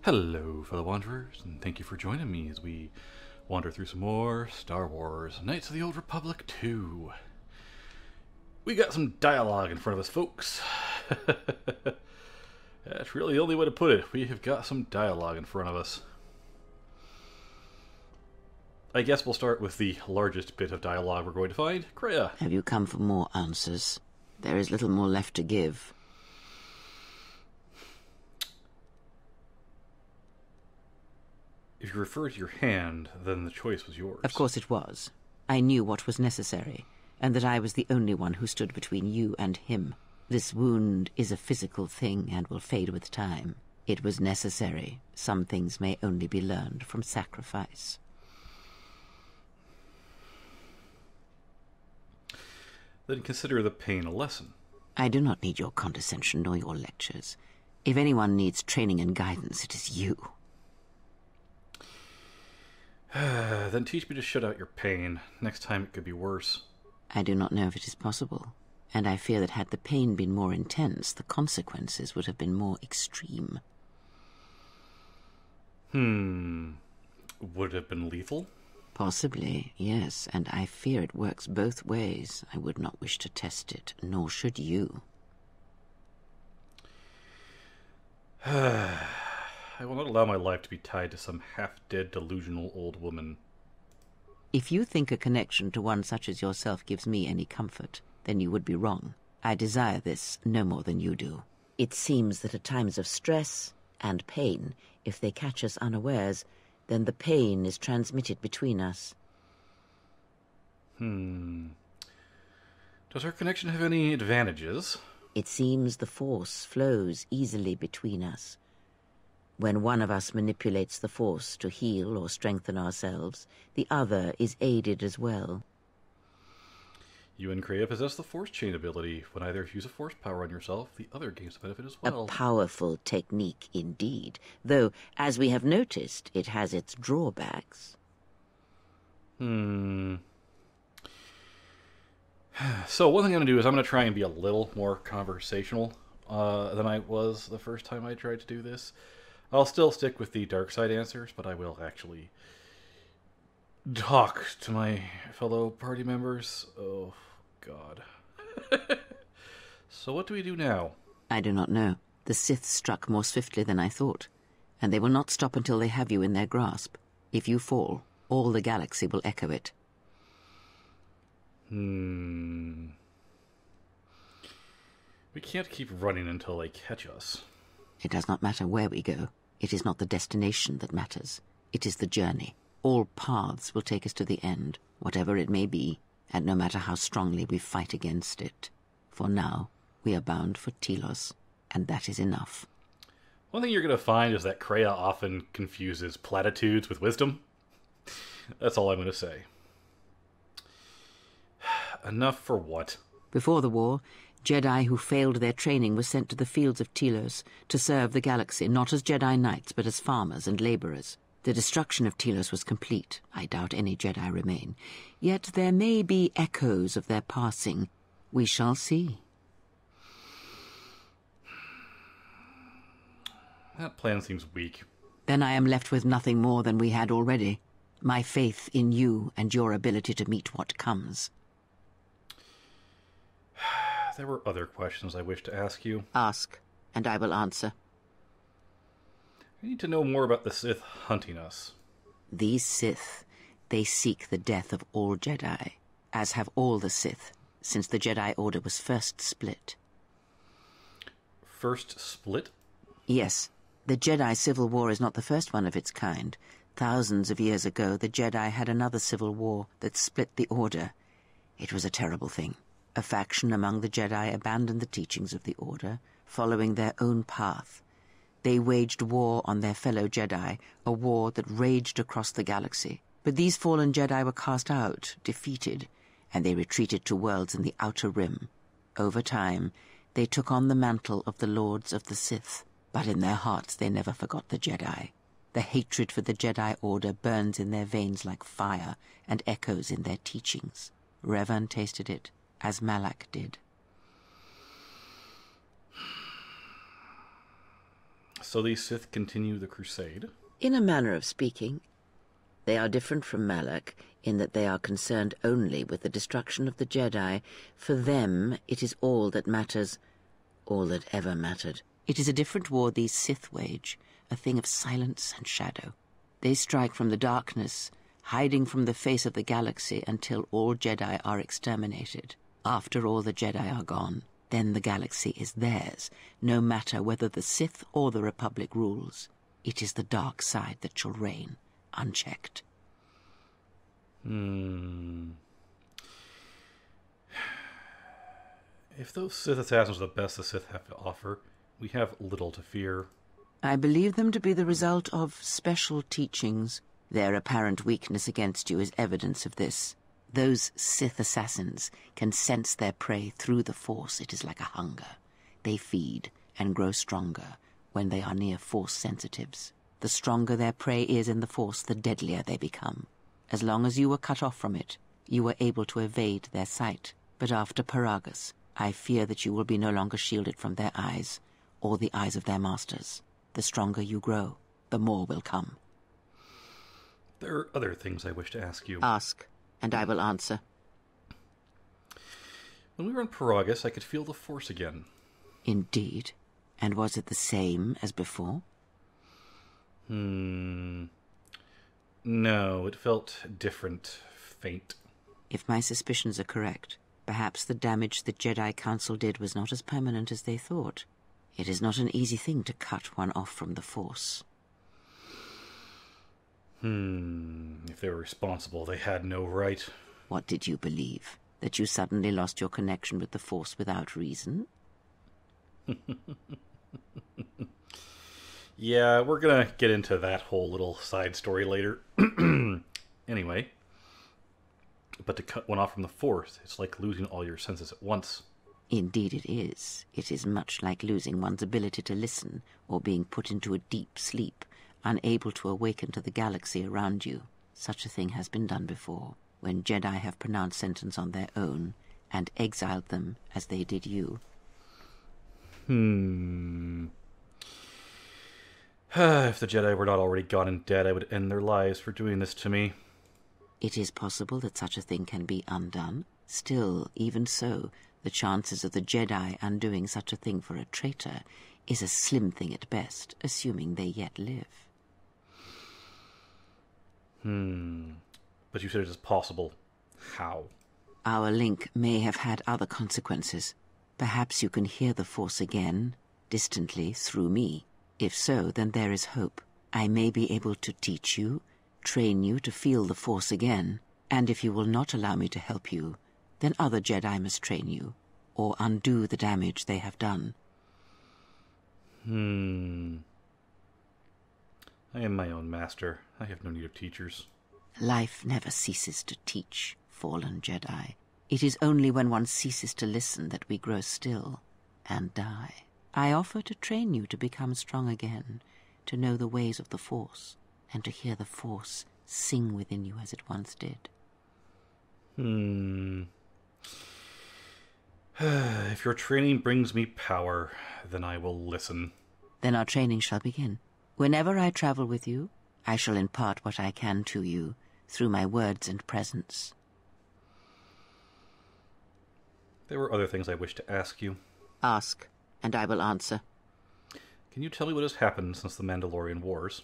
Hello, fellow wanderers, and thank you for joining me as we wander through some more Star Wars Knights of the Old Republic 2. We got some dialogue in front of us, folks. That's really the only way to put it. We have got some dialogue in front of us. I guess we'll start with the largest bit of dialogue we're going to find. Kreia. Have you come for more answers? There is little more left to give. If you refer to your hand, then the choice was yours. Of course it was. I knew what was necessary, and that I was the only one who stood between you and him. This wound is a physical thing and will fade with time. It was necessary. Some things may only be learned from sacrifice. Then consider the pain a lesson. I do not need your condescension nor your lectures. If anyone needs training and guidance, it is you. Then teach me to shut out your pain. Next time it could be worse. I do not know if it is possible, and I fear that had the pain been more intense, the consequences would have been more extreme. Would it have been lethal? Possibly, yes, and I fear it works both ways. I would not wish to test it, nor should you. I will not allow my life to be tied to some half-dead, delusional old woman. If you think a connection to one such as yourself gives me any comfort, then you would be wrong. I desire this no more than you do. It seems that at times of stress and pain, if they catch us unawares, then the pain is transmitted between us. Does our connection have any advantages? It seems the force flows easily between us. When one of us manipulates the force to heal or strengthen ourselves, the other is aided as well. You and Kreia possess the Force Chain ability. When either use a Force power on yourself, the other gains the benefit as well. A powerful technique indeed, though, as we have noticed, it has its drawbacks. So one thing I'm going to do is I'm going to try and be a little more conversational than I was the first time I tried to do this. I'll still stick with the Darkside answers, but I will actually talk to my fellow party members. Oh, God. So what do we do now? I do not know. The Sith struck more swiftly than I thought, and they will not stop until they have you in their grasp. If you fall, all the galaxy will echo it. We can't keep running until they catch us. It does not matter where we go. It is not the destination that matters. It is the journey. All paths will take us to the end, whatever it may be, and no matter how strongly we fight against it. For now, we are bound for Telos, and that is enough. One thing you're going to find is that Kreia often confuses platitudes with wisdom. That's all I'm going to say. Enough for what? Before the war, Jedi who failed their training were sent to the fields of Telos to serve the galaxy, not as Jedi Knights, but as farmers and laborers. The destruction of Telos was complete. I doubt any Jedi remain. Yet there may be echoes of their passing. We shall see. That plan seems weak. Then I am left with nothing more than we had already. My faith in you and your ability to meet what comes. There were other questions I wish to ask you. Ask, and I will answer. I need to know more about the Sith hunting us. These Sith, they seek the death of all Jedi, as have all the Sith, since the Jedi Order was first split. First split? Yes, the Jedi Civil War is not the first one of its kind. Thousands of years ago, the Jedi had another civil war that split the Order. It was a terrible thing. A faction among the Jedi abandoned the teachings of the Order, following their own path. They waged war on their fellow Jedi, a war that raged across the galaxy. But these fallen Jedi were cast out, defeated, and they retreated to worlds in the Outer Rim. Over time, they took on the mantle of the Lords of the Sith, but in their hearts they never forgot the Jedi. The hatred for the Jedi Order burns in their veins like fire and echoes in their teachings. Revan tasted it, as Malak did. So the Sith continue the crusade? In a manner of speaking. They are different from Malak in that they are concerned only with the destruction of the Jedi. For them, it is all that matters, all that ever mattered. It is a different war these Sith wage, a thing of silence and shadow. They strike from the darkness, hiding from the face of the galaxy until all Jedi are exterminated. After all the Jedi are gone, then the galaxy is theirs, no matter whether the Sith or the Republic rules. It is the dark side that shall reign, unchecked. If those Sith assassins are the best the Sith have to offer, we have little to fear. I believe them to be the result of special teachings. Their apparent weakness against you is evidence of this. Those Sith assassins can sense their prey through the Force. It is like a hunger. They feed and grow stronger when they are near Force sensitives. The stronger their prey is in the Force, the deadlier they become. As long as you were cut off from it, you were able to evade their sight. But after Paragus, I fear that you will be no longer shielded from their eyes, or the eyes of their masters. The stronger you grow, the more will come. There are other things I wish to ask you. Ask, and I will answer. When we were in Paragus, I could feel the Force again. Indeed. And was it the same as before? No, it felt different, faint. If my suspicions are correct, perhaps the damage the Jedi Council did was not as permanent as they thought. It is not an easy thing to cut one off from the Force. If they were responsible, they had no right. What did you believe? That you suddenly lost your connection with the Force without reason? Yeah, we're gonna get into that whole little side story later. Anyway, but to cut one off from the Force, it's like losing all your senses at once. Indeed it is. It is much like losing one's ability to listen, or being put into a deep sleep, unable to awaken to the galaxy around you. Such a thing has been done before, when Jedi have pronounced sentence on their own, and exiled them as they did you. If the Jedi were not already gone and dead, I would end their lives for doing this to me. It is possible that such a thing can be undone. Still, even so, the chances of the Jedi undoing such a thing for a traitor is a slim thing at best, assuming they yet live. But you said it is possible. How? Our link may have had other consequences. Perhaps you can hear the Force again, distantly, through me. If so, then there is hope. I may be able to teach you, train you to feel the Force again, and if you will not allow me to help you, then other Jedi must train you, or undo the damage they have done. I am my own master. I have no need of teachers. Life never ceases to teach, fallen Jedi. It is only when one ceases to listen that we grow still and die. I offer to train you to become strong again, to know the ways of the Force, and to hear the Force sing within you as it once did. If your training brings me power, then I will listen. Then our training shall begin. Whenever I travel with you, I shall impart what I can to you through my words and presence. There were other things I wish to ask you. Ask, and I will answer. Can you tell me what has happened since the Mandalorian Wars?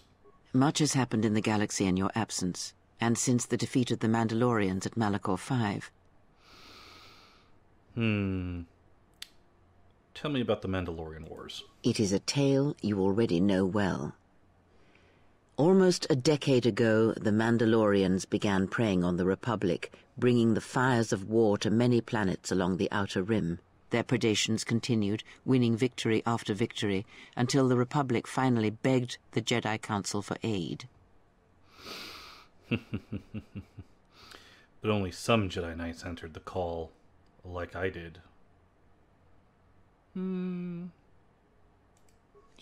Much has happened in the galaxy in your absence, and since the defeat of the Mandalorians at Malachor 5. Tell me about the Mandalorian Wars. It is a tale you already know well. Almost a decade ago, the Mandalorians began preying on the Republic, bringing the fires of war to many planets along the Outer Rim. Their predations continued, winning victory after victory, until the Republic finally begged the Jedi Council for aid. But only some Jedi Knights answered the call, like I did.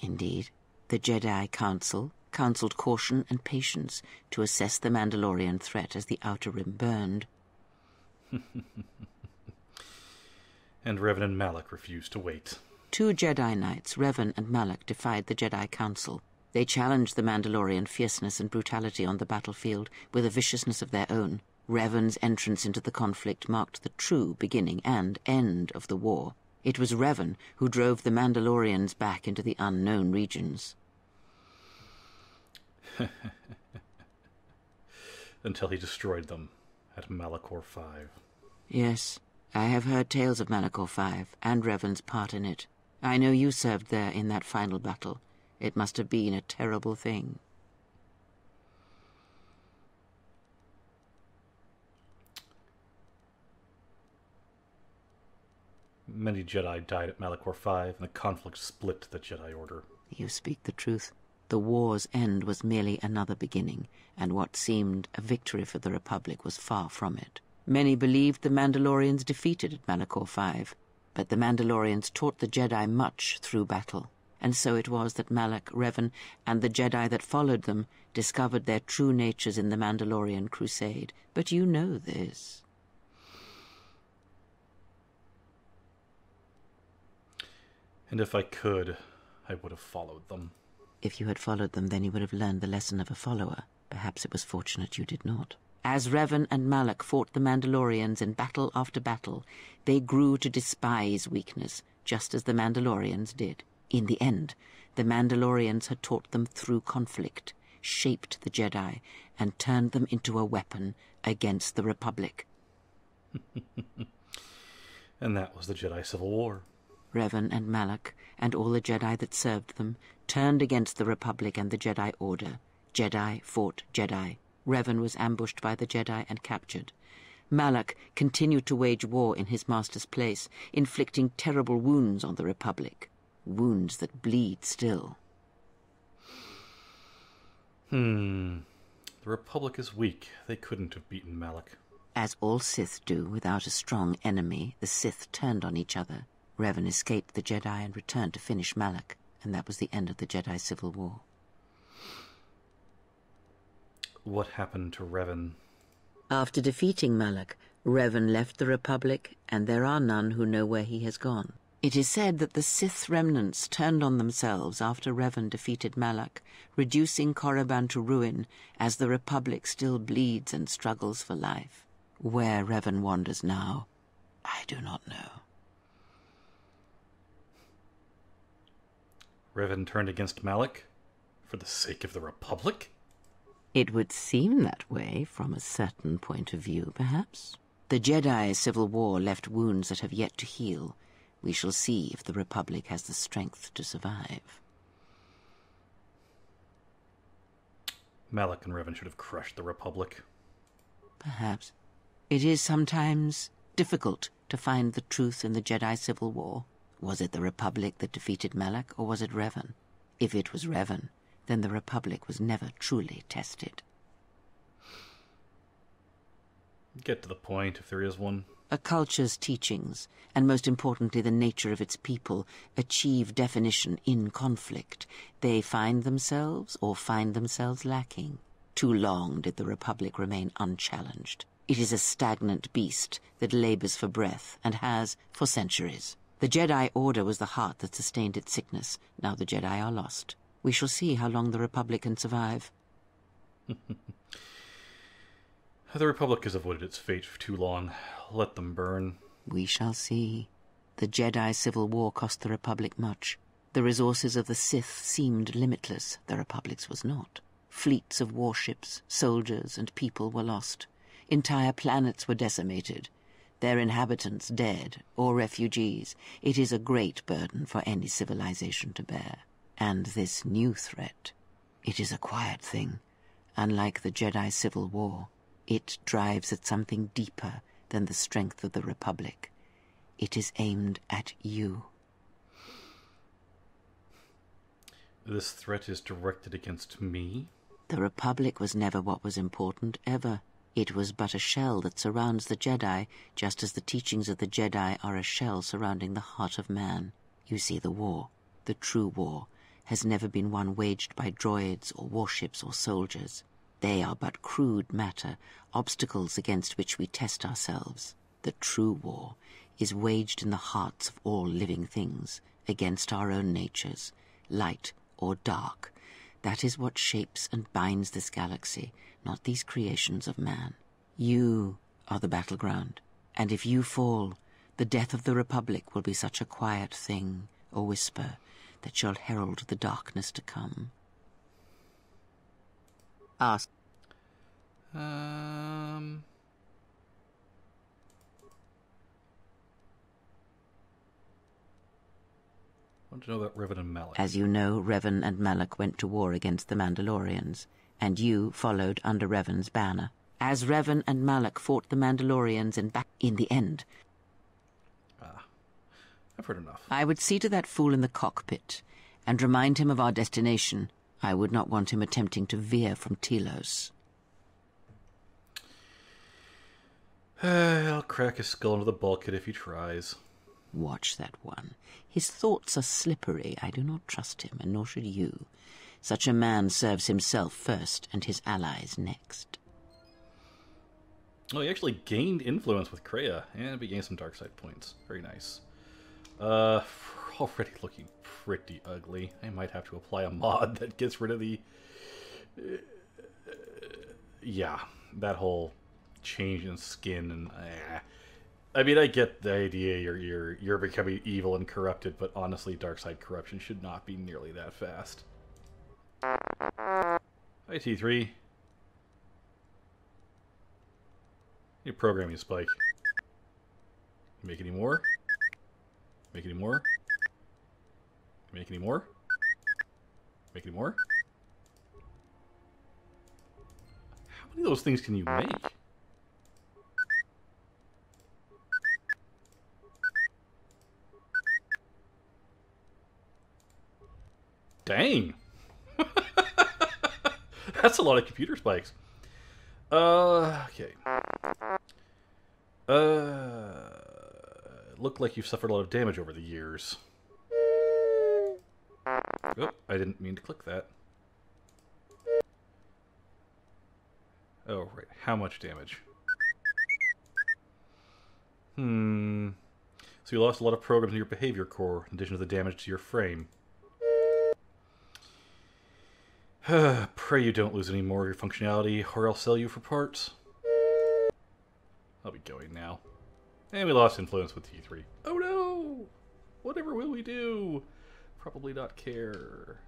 Indeed, the Jedi Council counseled caution and patience to assess the Mandalorian threat as the Outer Rim burned. And Revan and Malak refused to wait. Two Jedi Knights, Revan and Malak, defied the Jedi Council. They challenged the Mandalorian fierceness and brutality on the battlefield with a viciousness of their own. Revan's entrance into the conflict marked the true beginning and end of the war. It was Revan who drove the Mandalorians back into the unknown regions. Until he destroyed them at Malachor V. Yes, I have heard tales of Malachor V and Revan's part in it. I know you served there in that final battle. It must have been a terrible thing. Many Jedi died at Malachor V, and the conflict split the Jedi Order. You speak the truth. The war's end was merely another beginning, and what seemed a victory for the Republic was far from it. Many believed the Mandalorians defeated at Malachor V, but the Mandalorians taught the Jedi much through battle, and so it was that Malak, Revan, and the Jedi that followed them discovered their true natures in the Mandalorian Crusade. But you know this. And if I could, I would have followed them. If you had followed them, then you would have learned the lesson of a follower. Perhaps it was fortunate you did not. As Revan and Malak fought the Mandalorians in battle after battle, they grew to despise weakness, just as the Mandalorians did. In the end, the Mandalorians had taught them through conflict, shaped the Jedi, and turned them into a weapon against the Republic. And that was the Jedi Civil War. Revan and Malak, and all the Jedi that served them, turned against the Republic and the Jedi Order. Jedi fought Jedi. Revan was ambushed by the Jedi and captured. Malak continued to wage war in his master's place, inflicting terrible wounds on the Republic. Wounds that bleed still. The Republic is weak. They couldn't have beaten Malak. As all Sith do, without a strong enemy, the Sith turned on each other. Revan escaped the Jedi and returned to finish Malak, and that was the end of the Jedi Civil War. What happened to Revan? After defeating Malak, Revan left the Republic, and there are none who know where he has gone. It is said that the Sith remnants turned on themselves after Revan defeated Malak, reducing Korriban to ruin as the Republic still bleeds and struggles for life. Where Revan wanders now, I do not know. Revan turned against Malak for the sake of the Republic? It would seem that way from a certain point of view, perhaps. The Jedi Civil War left wounds that have yet to heal. We shall see if the Republic has the strength to survive. Malak and Revan should have crushed the Republic. Perhaps. It is sometimes difficult to find the truth in the Jedi Civil War. Was it the Republic that defeated Malak, or was it Revan? If it was Revan, then the Republic was never truly tested. Get to the point, if there is one. A culture's teachings, and most importantly the nature of its people, achieve definition in conflict. They find themselves or find themselves lacking. Too long did the Republic remain unchallenged. It is a stagnant beast that labors for breath, and has for centuries. The Jedi Order was the heart that sustained its sickness. Now the Jedi are lost. We shall see how long the Republic can survive. The Republic has avoided its fate for too long. Let them burn. We shall see. The Jedi Civil War cost the Republic much. The resources of the Sith seemed limitless. The Republic's was not. Fleets of warships, soldiers, and people were lost. Entire planets were decimated. Their inhabitants dead or refugees. It is a great burden for any civilization to bear. And this new threat, it is a quiet thing. Unlike the Jedi Civil War, it drives at something deeper than the strength of the Republic. It is aimed at you. This threat is directed against me? The Republic was never what was important, ever. It was but a shell that surrounds the Jedi, just as the teachings of the Jedi are a shell surrounding the heart of man. You see, the war, the true war, has never been one waged by droids or warships or soldiers. They are but crude matter, obstacles against which we test ourselves. The true war is waged in the hearts of all living things, against our own natures, light or dark. That is what shapes and binds this galaxy, not these creations of man. You are the battleground, and if you fall, the death of the Republic will be such a quiet thing, a whisper, that shall herald the darkness to come. Ask. I want to know about Revan and Malak. As you know, Revan and Malak went to war against the Mandalorians, and you followed under Revan's banner. As Revan and Malak fought the Mandalorians in the end. I've heard enough. I would see to that fool in the cockpit, and remind him of our destination. I would not want him attempting to veer from Telos. I'll crack his skull into the bulkhead if he tries. Watch that one. His thoughts are slippery. I do not trust him, and nor should you. Such a man serves himself first, and his allies next. Oh, he actually gained influence with Kreia, and we gained some Darkside points. Very nice. Already looking pretty ugly. I might have to apply a mod that gets rid of the... yeah, that whole change in skin and... I mean, I get the idea you're becoming evil and corrupted, but honestly, Darkside corruption should not be nearly that fast. Hi, T3. You programming spike. Make any more? Make any more? Make any more? Make any more? How many of those things can you make? Dang! That's a lot of computer spikes. Okay. Look like you've suffered a lot of damage over the years. Oh, I didn't mean to click that. Oh, right. How much damage? So you lost a lot of programs in your behavior core, in addition to the damage to your frame. Pray you don't lose any more of your functionality, or I'll sell you for parts. I'll be going now. And we lost influence with T3. Oh no! Whatever will we do? Probably not care.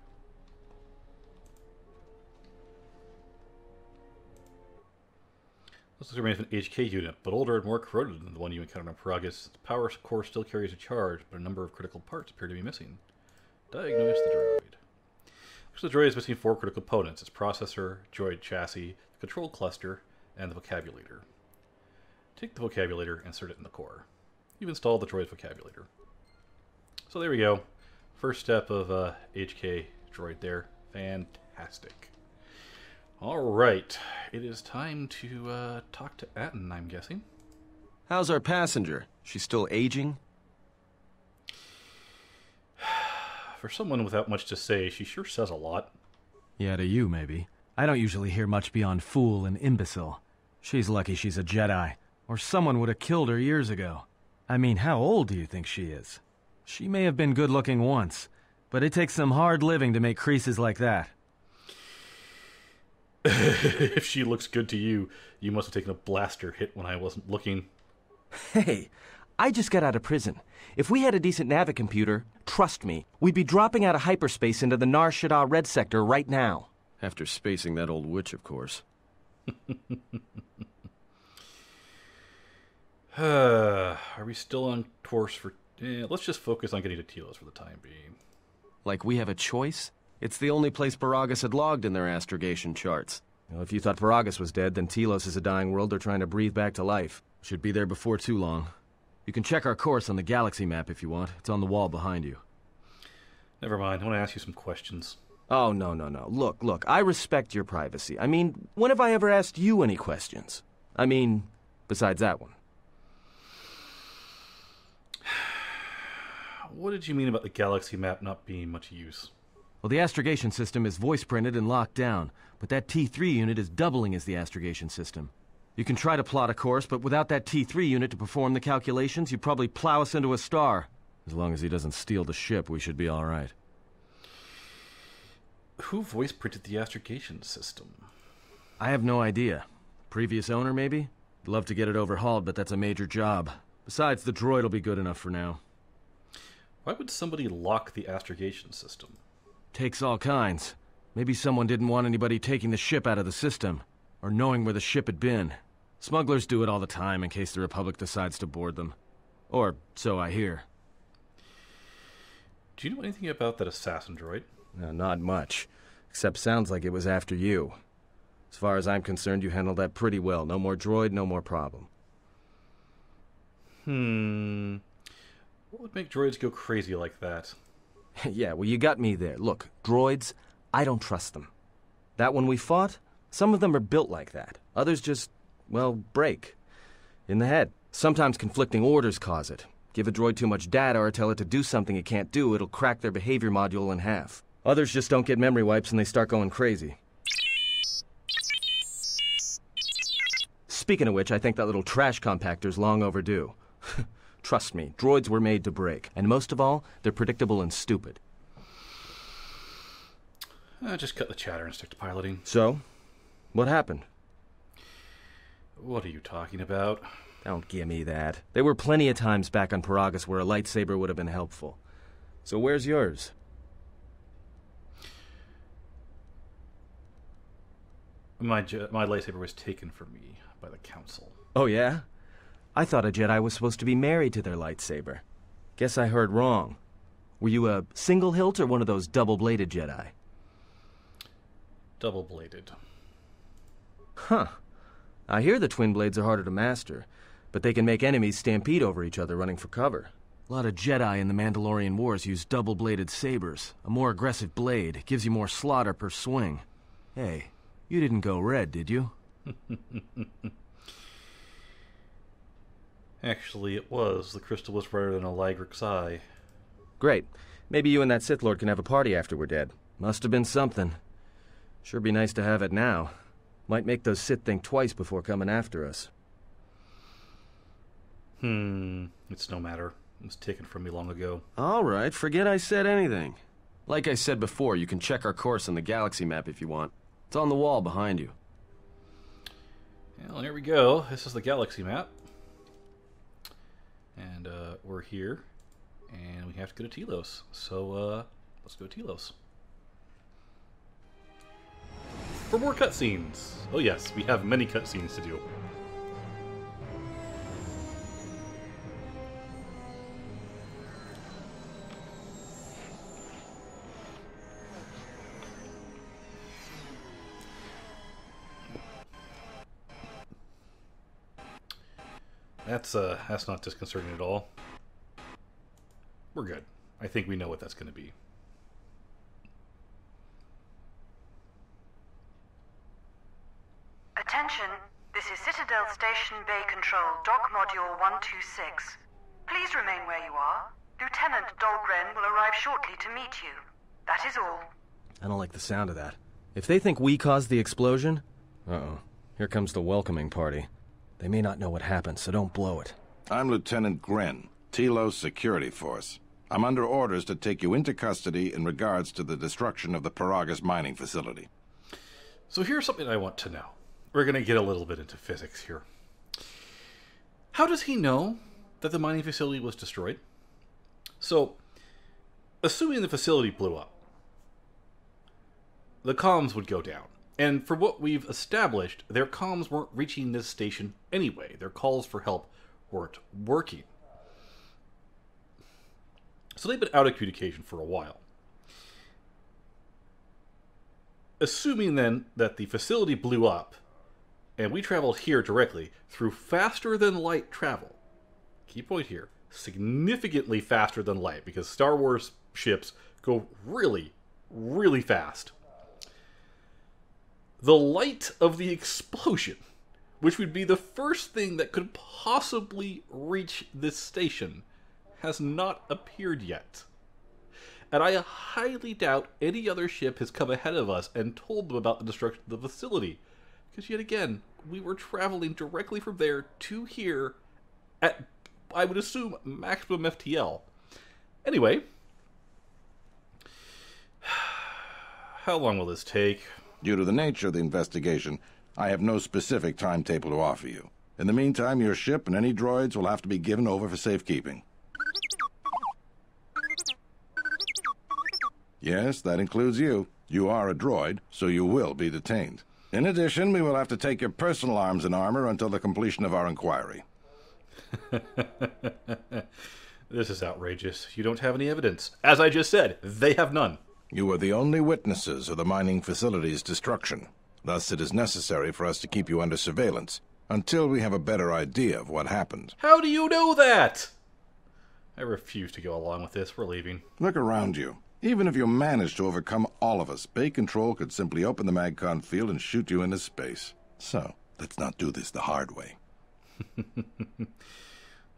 This is remains an HK unit, but older and more corroded than the one you encountered on Paragus. Its power core still carries a charge, but a number of critical parts appear to be missing. Diagnose the droid. So the droid is missing 4 critical components: its processor, droid chassis, the control cluster, and the vocabulator. Take the vocabulator and insert it in the core. You've installed the droid's vocabulator. So there we go. First step of HK droid there. Fantastic. Alright, it is time to talk to Atten, I'm guessing. How's our passenger? She's still aging? For someone without much to say, she sure says a lot. Yeah, to you, maybe. I don't usually hear much beyond fool and imbecile. She's lucky she's a Jedi, or someone would have killed her years ago. I mean, how old do you think she is? She may have been good-looking once, but it takes some hard living to make creases like that. If she looks good to you, you must have taken a blaster hit when I wasn't looking. Hey, I just got out of prison. If we had a decent navicomputer, trust me, we'd be dropping out of hyperspace into the Nar Shaddaa Red Sector right now. After spacing that old witch, of course. Are we still on course for... let's just focus on getting to Telos for the time being. Like we have a choice? It's the only place Paragus had logged in their astrogation charts. Well, if you thought Paragus was dead, then Telos is a dying world they're trying to breathe back to life. Should be there before too long. You can check our course on the galaxy map if you want. It's on the wall behind you. Never mind, I want to ask you some questions. Oh, no. Look, I respect your privacy. I mean, when have I ever asked you any questions? I mean, besides that one. What did you mean about the galaxy map not being much use? Well, the astrogation system is voice-printed and locked down, but that T3 unit is doubling as the astrogation system. You can try to plot a course, but without that T3 unit to perform the calculations, you'd probably plow us into a star. As long as he doesn't steal the ship, we should be all right. Who voice printed the astrogation system? I have no idea. Previous owner, maybe? I'd love to get it overhauled, but that's a major job. Besides, the droid will be good enough for now. Why would somebody lock the astrogation system? Takes all kinds. Maybe someone didn't want anybody taking the ship out of the system, or knowing where the ship had been. Smugglers do it all the time in case the Republic decides to board them. Or so I hear. Do you know anything about that assassin droid? No, not much. Except sounds like it was after you. As far as I'm concerned, you handled that pretty well. No more droid, no more problem. What would make droids go crazy like that? Yeah, well, you got me there. Look, droids, I don't trust them. That one we fought, some of them are built like that. Others just, well, break. In the head. Sometimes conflicting orders cause it. Give a droid too much data or tell it to do something it can't do, it'll crack their behavior module in half. Others just don't get memory wipes and they start going crazy. Speaking of which, I think that little trash compactor's long overdue. Trust me, droids were made to break. And most of all, they're predictable and stupid. Just cut the chatter and stick to piloting. So? What happened? What are you talking about? Don't give me that. There were plenty of times back on Paragus where a lightsaber would have been helpful. So where's yours? My lightsaber was taken from me by the Council. Oh, yeah? I thought a Jedi was supposed to be married to their lightsaber. Guess I heard wrong. Were you a single hilt or one of those double-bladed Jedi? Double-bladed. Huh. I hear the twin blades are harder to master, but they can make enemies stampede over each other running for cover. A lot of Jedi in the Mandalorian Wars use double-bladed sabers. A more aggressive blade gives you more slaughter per swing. Hey, you didn't go red, did you? Actually, it was. The crystal was brighter than a Lygric's eye. Great. Maybe you and that Sith Lord can have a party after we're dead. Must have been something. Sure be nice to have it now. Might make those Sith think twice before coming after us. It's no matter. It was taken from me long ago. All right, forget I said anything. Like I said before, you can check our course on the galaxy map if you want. It's on the wall behind you. Well, here we go. This is the galaxy map. And we're here. And we have to go to Telos. So, let's go to Telos. For more cutscenes. Oh yes, we have many cutscenes to do. That's not disconcerting at all. We're good. I think we know what that's going to be. Attention, this is Citadel Station Bay Control, Dock Module 126. Please remain where you are. Lieutenant Dahlgren will arrive shortly to meet you. That is all. I don't like the sound of that. If they think we caused the explosion... Uh-oh. Here comes the welcoming party. They may not know what happened, so don't blow it. I'm Lieutenant Gren, Telos Security Force. I'm under orders to take you into custody in regards to the destruction of the Paragus mining facility. So here's something I want to know. We're going to get a little bit into physics here. How does he know that the mining facility was destroyed? So, assuming the facility blew up, the comms would go down. And for what we've established, their comms weren't reaching this station anyway. Their calls for help weren't working. So they've been out of communication for a while. Assuming then that the facility blew up, and we traveled here directly through faster than light travel. Key point here, significantly faster than light, because Star Wars ships go really, really fast. The light of the explosion, which would be the first thing that could possibly reach this station, has not appeared yet. And I highly doubt any other ship has come ahead of us and told them about the destruction of the facility. Because yet again, we were traveling directly from there to here at, I would assume, maximum FTL. Anyway, how long will this take? Due to the nature of the investigation, I have no specific timetable to offer you. In the meantime, your ship and any droids will have to be given over for safekeeping. Yes, that includes you. You are a droid, so you will be detained. In addition, we will have to take your personal arms and armor until the completion of our inquiry. This is outrageous. You don't have any evidence. As I just said, they have none. You are the only witnesses of the mining facility's destruction. Thus, it is necessary for us to keep you under surveillance until we have a better idea of what happened. How do you know that? I refuse to go along with this. We're leaving. Look around you. Even if you manage to overcome all of us, Bay Control could simply open the MagCon field and shoot you into space. So, let's not do this the hard way.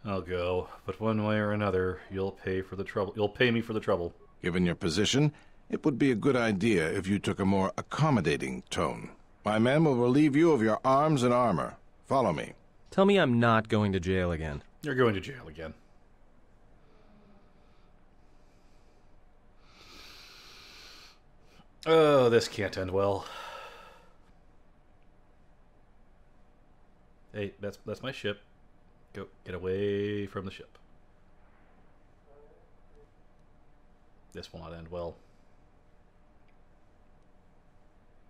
I'll go, but one way or another, you'll pay for the trouble. You'll pay me for the trouble. Given your position, it would be a good idea if you took a more accommodating tone. My men will relieve you of your arms and armor. Follow me. Tell me I'm not going to jail again. You're going to jail again. Oh, this can't end well. Hey, that's my ship. Go, get away from the ship. This will not end well.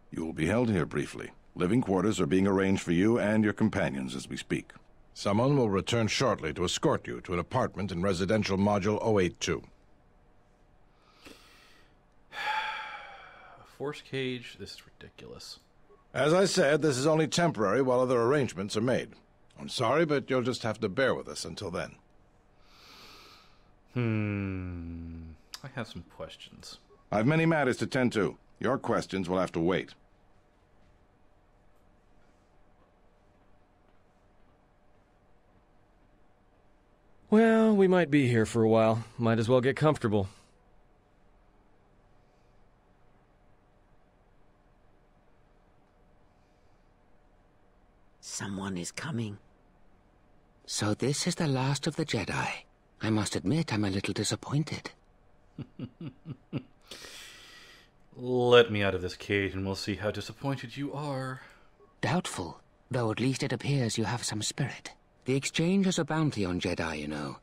You will be held here briefly. Living quarters are being arranged for you and your companions as we speak. Someone will return shortly to escort you to an apartment in Residential Module 082. Force cage? This is ridiculous. As I said, this is only temporary while other arrangements are made. I'm sorry, but you'll just have to bear with us until then. I have some questions. I've many matters to tend to. Your questions will have to wait. Well, we might be here for a while. Might as well get comfortable. Someone is coming. So this is the last of the Jedi. I must admit I'm a little disappointed. Let me out of this cage and we'll see how disappointed you are. Doubtful, though at least it appears you have some spirit. The exchange has a bounty on Jedi, you know.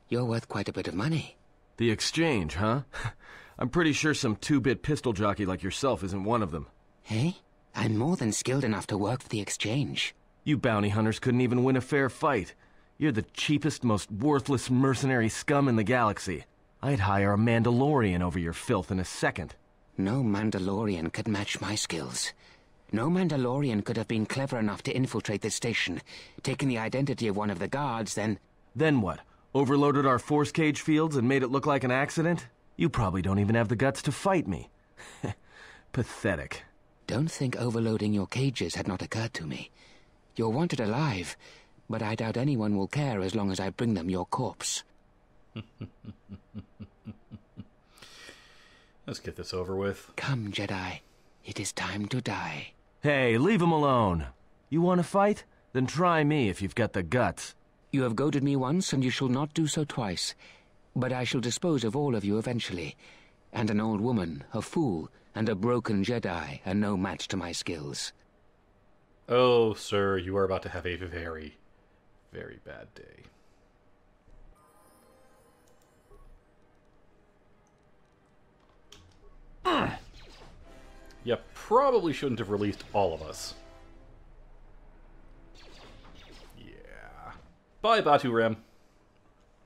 You're worth quite a bit of money. The exchange, huh? I'm pretty sure some two-bit pistol jockey like yourself isn't one of them. Hey? I'm more than skilled enough to work for the exchange. You bounty hunters couldn't even win a fair fight. You're the cheapest, most worthless mercenary scum in the galaxy. I'd hire a Mandalorian over your filth in a second. No Mandalorian could match my skills. No Mandalorian could have been clever enough to infiltrate this station, taken the identity of one of the guards, then... Then what? Overloaded our force cage fields and made it look like an accident? You probably don't even have the guts to fight me. Pathetic. Don't think overloading your cages had not occurred to me. You're wanted alive, but I doubt anyone will care as long as I bring them your corpse. Let's get this over with. Come, Jedi. It is time to die. Hey, leave him alone. You want to fight? Then try me if you've got the guts. You have goaded me once, and you shall not do so twice. But I shall dispose of all of you eventually. And an old woman, a fool, and a broken Jedi are no match to my skills. Oh, sir, you are about to have a very, very bad day. You probably shouldn't have released all of us. Yeah. Bye, Batu Rem.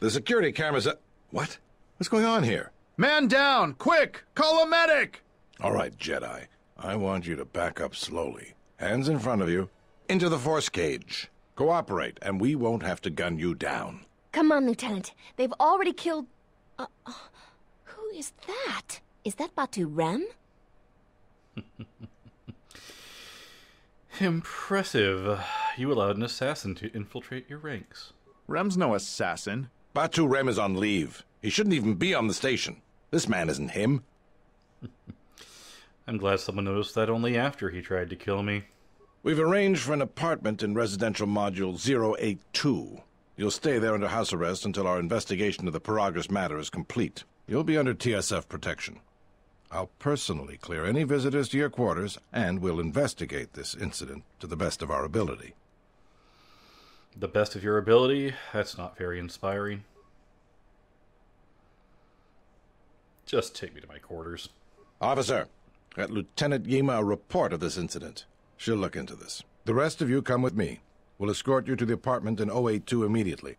The security cameras... What? What's going on here? Man down! Quick! Call a medic! All right, Jedi. I want you to back up slowly. Hands in front of you. Into the force cage. Cooperate, and we won't have to gun you down. Come on, Lieutenant. They've already killed... who is that? Is that Batu Rem? Impressive. You allowed an assassin to infiltrate your ranks. Rem's no assassin. Batu Rem is on leave. He shouldn't even be on the station. This man isn't him. I'm glad someone noticed that only after he tried to kill me. We've arranged for an apartment in Residential Module 082. You'll stay there under house arrest until our investigation of the Paragus matter is complete. You'll be under TSF protection. I'll personally clear any visitors to your quarters, and we'll investigate this incident to the best of our ability. The best of your ability? That's not very inspiring. Just take me to my quarters. Officer, get Lieutenant Yima a report of this incident. She'll look into this. The rest of you come with me. We'll escort you to the apartment in 082 immediately.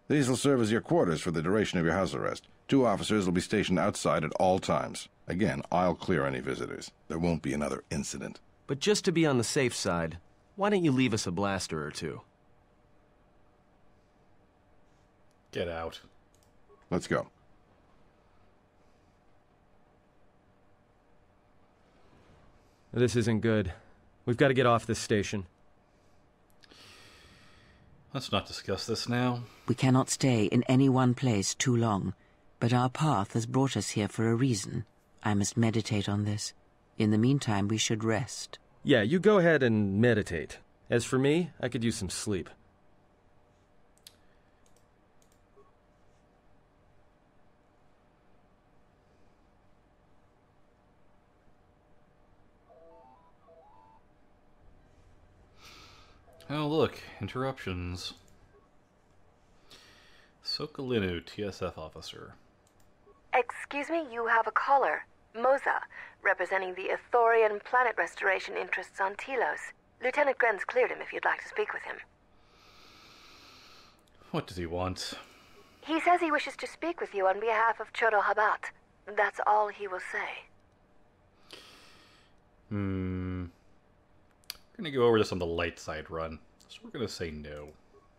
These will serve as your quarters for the duration of your house arrest. 2 officers will be stationed outside at all times. Again, I'll clear any visitors. There won't be another incident. But just to be on the safe side, why don't you leave us a blaster or 2? Get out. Let's go. This isn't good. We've got to get off this station. Let's not discuss this now. We cannot stay in any one place too long, but our path has brought us here for a reason. I must meditate on this. In the meantime, we should rest. Yeah, you go ahead and meditate. As for me, I could use some sleep. Oh, look. Interruptions. Sokolinu, TSF officer. Excuse me, you have a caller. Moza, representing the Ithorian planet restoration interests on Telos. Lieutenant Grenz cleared him if you'd like to speak with him. What does he want? He says he wishes to speak with you on behalf of Chodo Habat. That's all he will say. We're going to go over this on the light side run, so we're going to say no.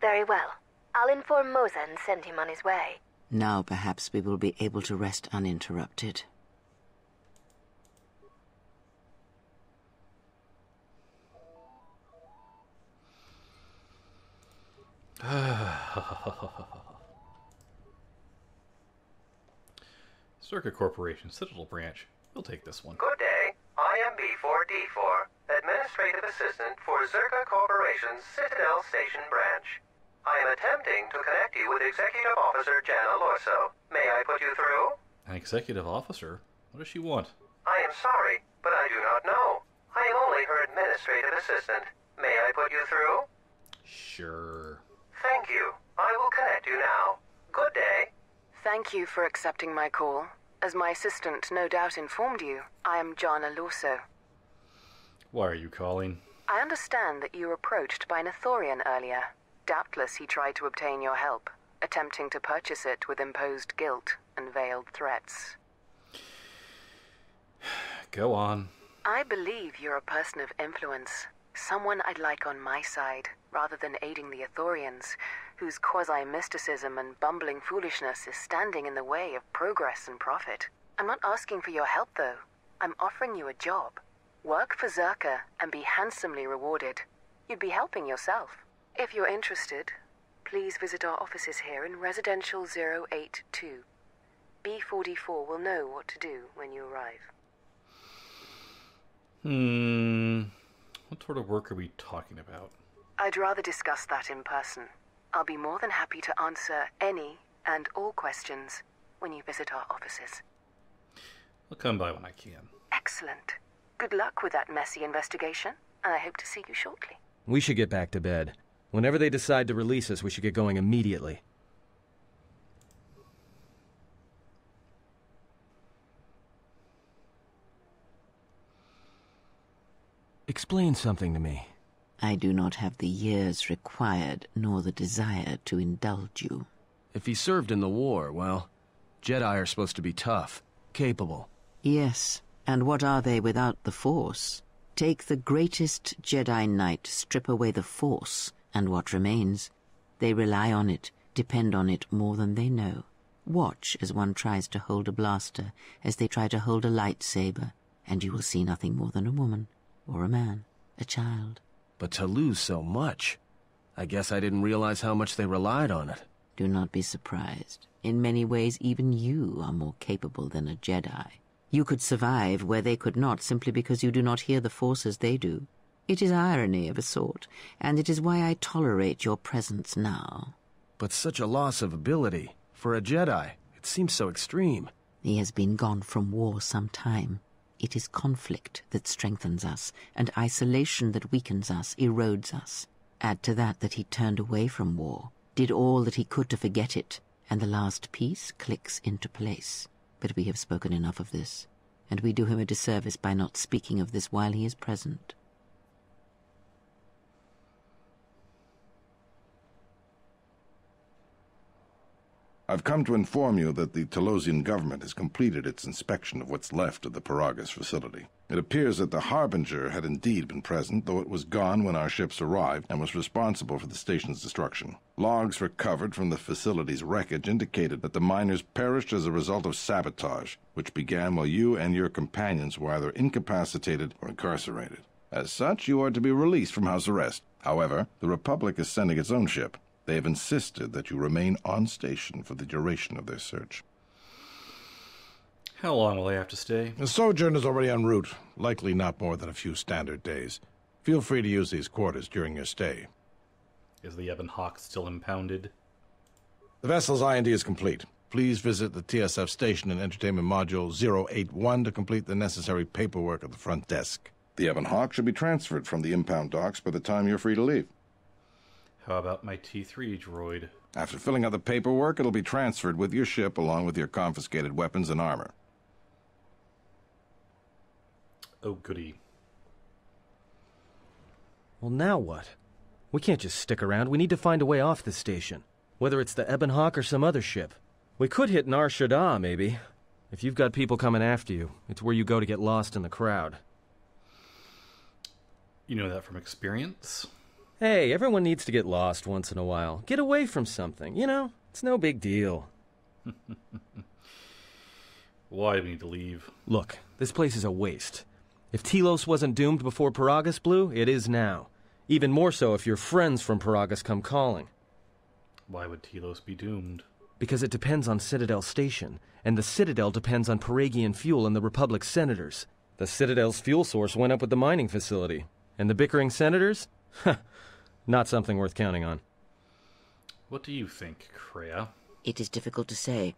Very well. I'll inform Moza and send him on his way. Now perhaps we will be able to rest uninterrupted. Circuit Corporation, Citadel Branch. We'll take this one. Good day. I am B4D4, Administrative Assistant for Zerka Corporation's Citadel Station Branch. I am attempting to connect you with Executive Officer Jana Lorso. May I put you through? An executive officer? What does she want? I am sorry, but I do not know. I am only her Administrative Assistant. May I put you through? Sure. Thank you. I will connect you now. Good day. Thank you for accepting my call. As my assistant no doubt informed you, I am Jana Lorso. Why are you calling? I understand that you were approached by an Ithorian earlier. Doubtless he tried to obtain your help, attempting to purchase it with imposed guilt and veiled threats. Go on. I believe you're a person of influence, someone I'd like on my side, rather than aiding the Ithorians, whose quasi-mysticism and bumbling foolishness is standing in the way of progress and profit. I'm not asking for your help, though. I'm offering you a job. Work for Zerka and be handsomely rewarded. You'd be helping yourself. If you're interested, please visit our offices here in Residential 082. B44 will know what to do when you arrive. What sort of work are we talking about? I'd rather discuss that in person. I'll be more than happy to answer any and all questions when you visit our offices. I'll come by when I can. Excellent. Good luck with that messy investigation, and I hope to see you shortly. We should get back to bed. Whenever they decide to release us, we should get going immediately. Explain something to me. I do not have the years required, nor the desire to indulge you. If he served in the war, well, Jedi are supposed to be tough, capable. Yes, and what are they without the Force? Take the greatest Jedi Knight, strip away the Force, and what remains? They rely on it, depend on it more than they know. Watch as one tries to hold a blaster, as they try to hold a lightsaber, and you will see nothing more than a woman, or a man, a child. But to lose so much, I guess I didn't realize how much they relied on it. Do not be surprised. In many ways, even you are more capable than a Jedi. You could survive where they could not simply because you do not hear the Force as they do. It is irony of a sort, and it is why I tolerate your presence now. But such a loss of ability. For a Jedi, it seems so extreme. He has been gone from war some time. It is conflict that strengthens us, and isolation that weakens us, erodes us. Add to that he turned away from war, did all that he could to forget it, and the last piece clicks into place. But we have spoken enough of this, and we do him a disservice by not speaking of this while he is present. I've come to inform you that the Telosian government has completed its inspection of what's left of the Paragus facility. It appears that the Harbinger had indeed been present, though it was gone when our ships arrived and was responsible for the station's destruction. Logs recovered from the facility's wreckage indicated that the miners perished as a result of sabotage, which began while you and your companions were either incapacitated or incarcerated. As such, you are to be released from house arrest. However, the Republic is sending its own ship. They have insisted that you remain on station for the duration of their search. How long will I have to stay? The sojourn is already en route, likely not more than a few standard days. Feel free to use these quarters during your stay. Is the Ebon Hawk still impounded? The vessel's IND is complete. Please visit the TSF Station and Entertainment Module 081 to complete the necessary paperwork at the front desk. The Ebon Hawk should be transferred from the impound docks by the time you're free to leave. How about my T3 droid? After filling out the paperwork, it'll be transferred with your ship along with your confiscated weapons and armor. Oh, goody. Well, now what? We can't just stick around. We need to find a way off the station. Whether it's the Ebon Hawk or some other ship. We could hit Nar Shaddaa, maybe. If you've got people coming after you, it's where you go to get lost in the crowd. You know that from experience? Hey, everyone needs to get lost once in a while. Get away from something, you know? It's no big deal. Why do we need to leave? Look, this place is a waste. If Telos wasn't doomed before Paragus blew, it is now. Even more so if your friends from Paragus come calling. Why would Telos be doomed? Because it depends on Citadel Station, and the Citadel depends on Paragian fuel and the Republic's senators. The Citadel's fuel source went up with the mining facility. And the bickering senators? Not something worth counting on. What do you think, Kreia? It is difficult to say.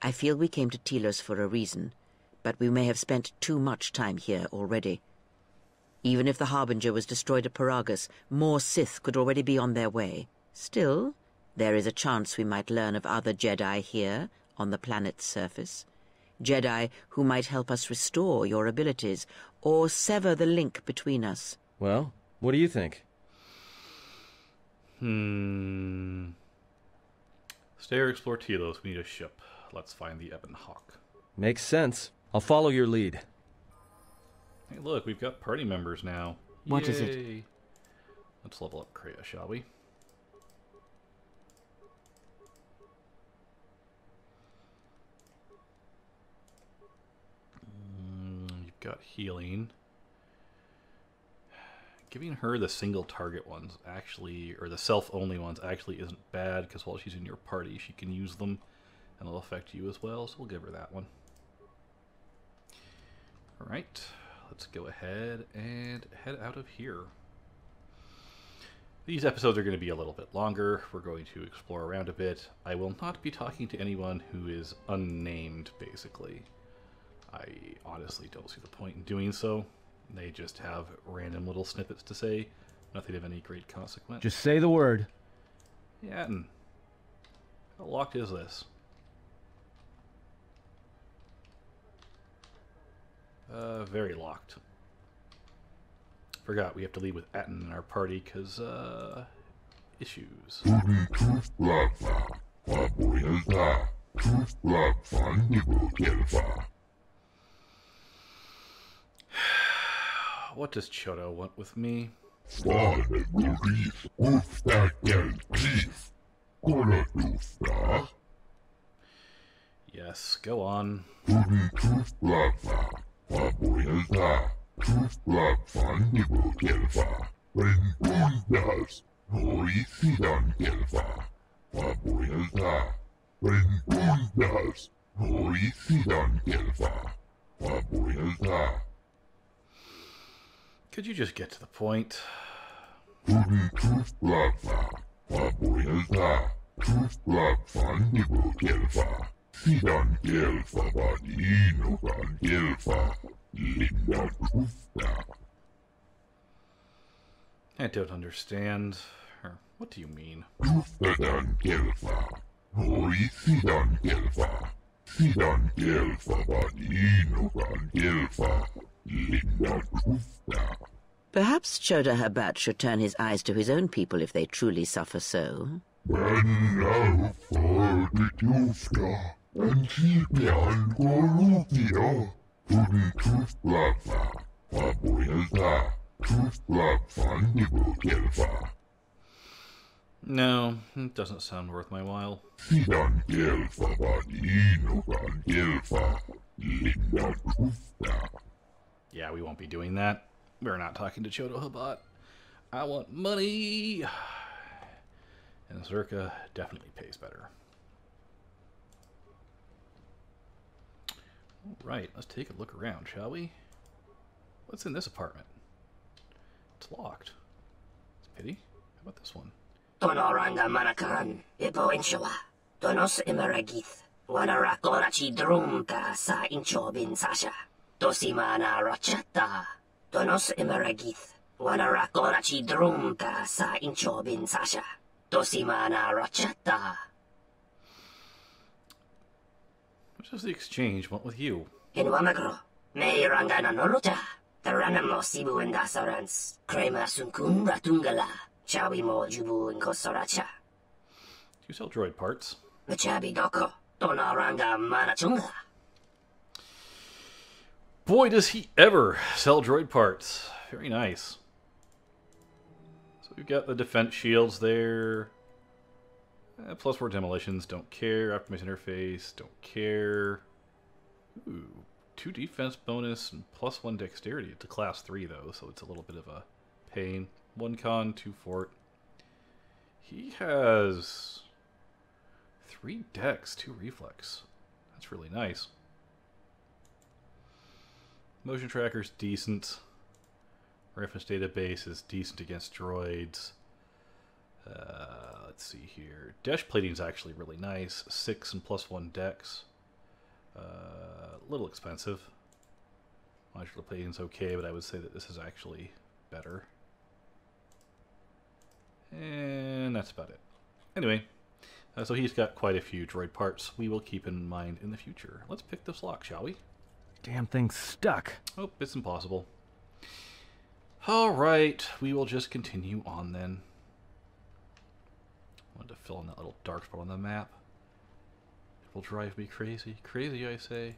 I feel we came to Telos for a reason, but we may have spent too much time here already. Even if the Harbinger was destroyed at Paragus, more Sith could already be on their way. Still, there is a chance we might learn of other Jedi here, on the planet's surface. Jedi who might help us restore your abilities, or sever the link between us. Well, what do you think? Stay or explore Telos. We need a ship. Let's find the Ebon Hawk. Makes sense. I'll follow your lead. Hey, look, we've got party members now. What Yay. is it? Let's level up Kreia, shall we? You've got healing. Giving her the single target ones actually, or the self-only ones actually isn't bad, because while she's in your party, she can use them, and they'll affect you as well, so we'll give her that one. Alright, let's go ahead and head out of here. These episodes are going to be a little bit longer. We're going to explore around a bit. I will not be talking to anyone who is unnamed, basically. I honestly don't see the point in doing so. They just have random little snippets to say. Nothing of any great consequence. Just say the word. Yeah, and how locked is this? Very locked. Forgot we have to leave with Atten in our party because, issues. What does Chodo want with me? Yes, go on. Could you just get to the point? I don't understand. Or, what do you mean? Perhaps Choda Habat should turn his eyes to his own people if they truly suffer so. No, it doesn't sound worth my while. Yeah, we won't be doing that. We're not talking to Choda Habat. I want money! And Zerka definitely pays better. Alright, let's take a look around, shall we? What's in this apartment? It's locked. It's a pity. How about this one? Tonoranga Manakaran, Ipo Inshawa, Donos Imaragith, Wanara Korachi Drumka sa Inchobin Sasha, Dosimana Rochata, Donos Imaragith, Wanara Korachi Drumka sa Inchobin Sasha, Dosimana Rochata. Which is the exchange went with you? In Wamagro, May Rangana Noruta, Taranamo Sibu and Dasarans, Krema Sunkun Ratungala. Chawi mo jubu in Kosoracha. Do you sell droid parts? Machabi doko, Tonaranga Manachunga. Boy, does he ever sell droid parts. Very nice. So we've got the defense shields there. Plus 4 demolitions, don't care. Optimized interface, don't care. Ooh, 2 defense bonus and plus 1 dexterity to class 3 though, so it's a little bit of a pain. 1 con, 2 fort. He has 3 dex, 2 reflex. That's really nice. Motion tracker's decent. Reference database is decent against droids. Let's see here. Dash plating is actually really nice. 6 and plus 1 dex. A little expensive. Modular plating's okay, but I would say that this is actually better. And that's about it. Anyway, so he's got quite a few droid parts we will keep in mind in the future. Let's pick this lock, shall we? Damn thing's stuck. Oh, it's impossible. Alright, we will just continue on then. Wanted to fill in that little dark spot on the map. It will drive me crazy. Crazy, I say.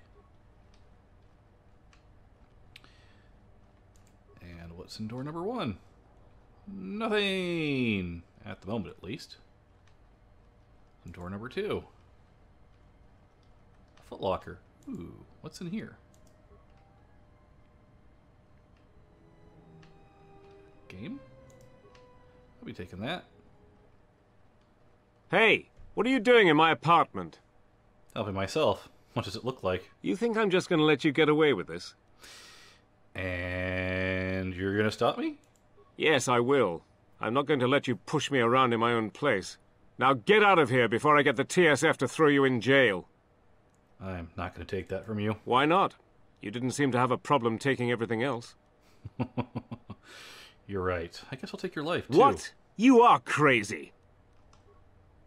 And what's in door number 1? Nothing! At the moment, at least. And door number 2. A footlocker. Ooh, what's in here? Game? I'll be taking that. Hey, what are you doing in my apartment? Helping myself. What does it look like? You think I'm just going to let you get away with this? And you're going to stop me? Yes, I will. I'm not going to let you push me around in my own place. Now get out of here before I get the TSF to throw you in jail. I'm not going to take that from you. Why not? You didn't seem to have a problem taking everything else. You're right. I guess I'll take your life, too. What? You are crazy.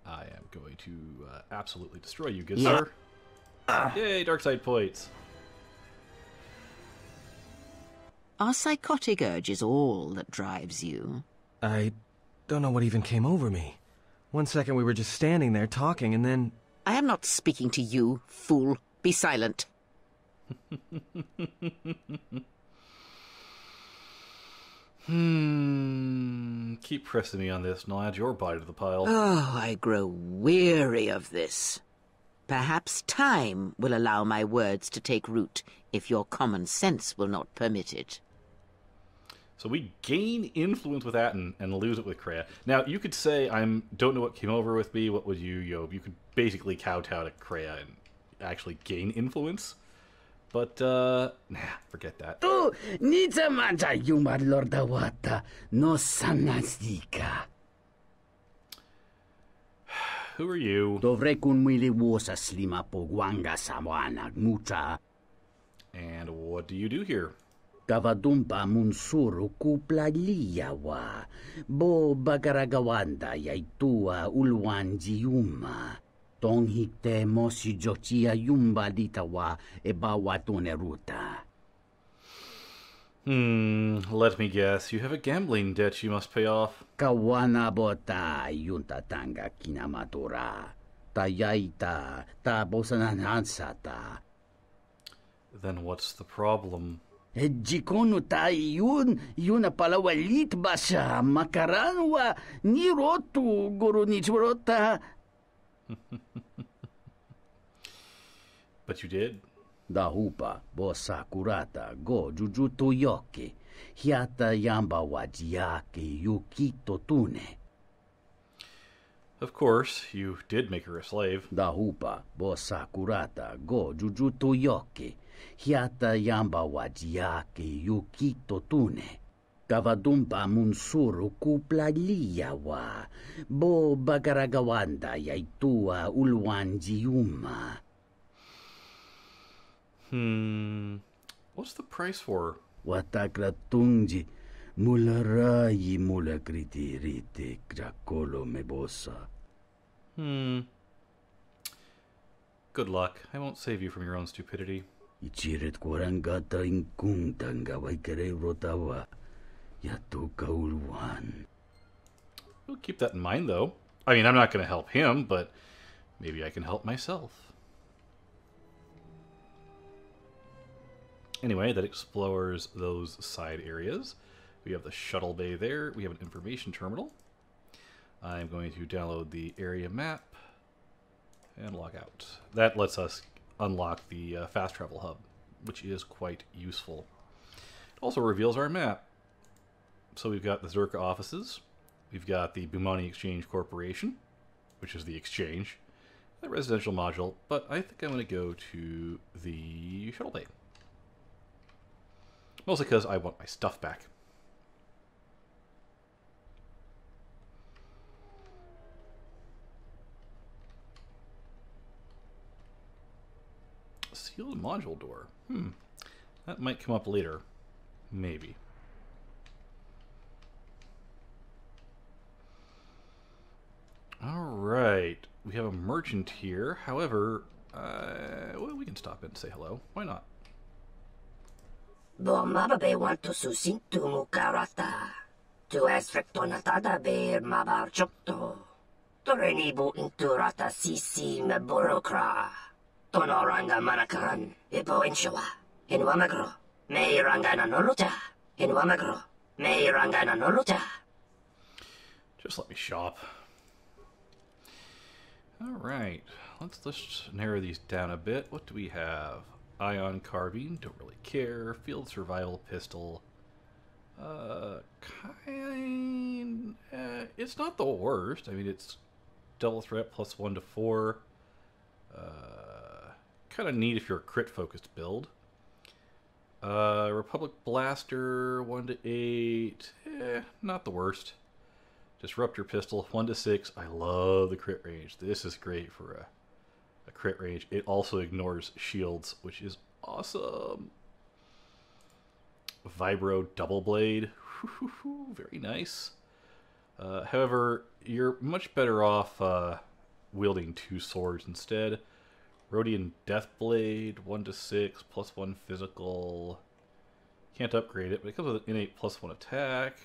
I am going to absolutely destroy you, good sir. Yay, Darkside points. Our psychotic urge is all that drives you. I don't know what even came over me. 1 second we were just standing there talking, and then... I am not speaking to you, fool. Be silent. Keep pressing me on this, and I'll add your body to the pile. Oh, I grow weary of this. Perhaps time will allow my words to take root, if your common sense will not permit it. So we gain influence with that and lose it with Kreia. Now, you could say, don't know what came over with me, what would you, Yob? You could basically kowtow to Kreia and actually gain influence. But, forget that. Tu nița manța yumar lordawata no sanasika. Who are you? Dovrekun mwili wosa slima pogwanga sawana mucha. And what do you do here? Kavadumpa munsuru kuplaliyawa. Bo bagaragawanda yaitua ulwanji yuma. Tonghite mosi jochia yumba litawa ebawatune ruta. Let me guess. You have a gambling debt you must pay off. Kawana bota yunta tanga kinamatura. Tayaita ta bosananansata. Then what's the problem? Jikono ta yun palawalit basa makaranwa ni rotu guru nichurota. But you did. Dahupa bosa kurata go jujuto yoke. Hiata yamba wajiake yukito tune. Of course, you did make her a slave. Dahupa bosa kurata go jujuto yoke. Hiata yamba wajiake yukito tune. Kavadumpa munsuru kuplaliyawa. Bo bagaragawanda yaitua ulwanji yuma. What's the price for? Watakratunji mularayi mulakritirite krakolo mebosa. Good luck. I won't save you from your own stupidity. Ichiret korangata inkung tangawai kere rotawa. Yatuka ulwan. We'll keep that in mind, though. I mean, I'm not going to help him, but maybe I can help myself. Anyway, that explores those side areas. We have the shuttle bay there. We have an information terminal. I'm going to download the area map and log out. That lets us unlock the fast travel hub, which is quite useful. It also reveals our map. So we've got the Zerka offices. We've got the Bumani Exchange Corporation, which is the exchange, the residential module, but I think I'm going to go to the shuttle bay. Mostly because I want my stuff back. Sealed module door. That might come up later. Maybe. Alright. We have a merchant here. However, well, we can stop in and say hello. Why not? Bo mababe want to susintu mukarata. Tu esfrektonatada be mabarchokto. Torenibu inturata sisi meborokra. Tonoranga manakan. Ipo inshawa. Inwamagro. May rangana noluta. Inwamagro. May rangana noluta. Just let me shop. Alright. Let's just narrow these down a bit. What do we have? Ion carbine, don't really care. Field survival pistol. It's not the worst. I mean, it's double threat plus 1 to 4. Kind of neat if you're a crit focused build. Republic Blaster 1 to 8. Not the worst. Disruptor pistol 1 to 6. I love the crit range. This is great for a crit range. It also ignores shields, which is awesome. Vibro double blade, very nice. However, you're much better off wielding 2 swords instead. Rhodian death blade 1 to 6 plus 1 physical. Can't upgrade it, but it comes with an innate plus 1 attack.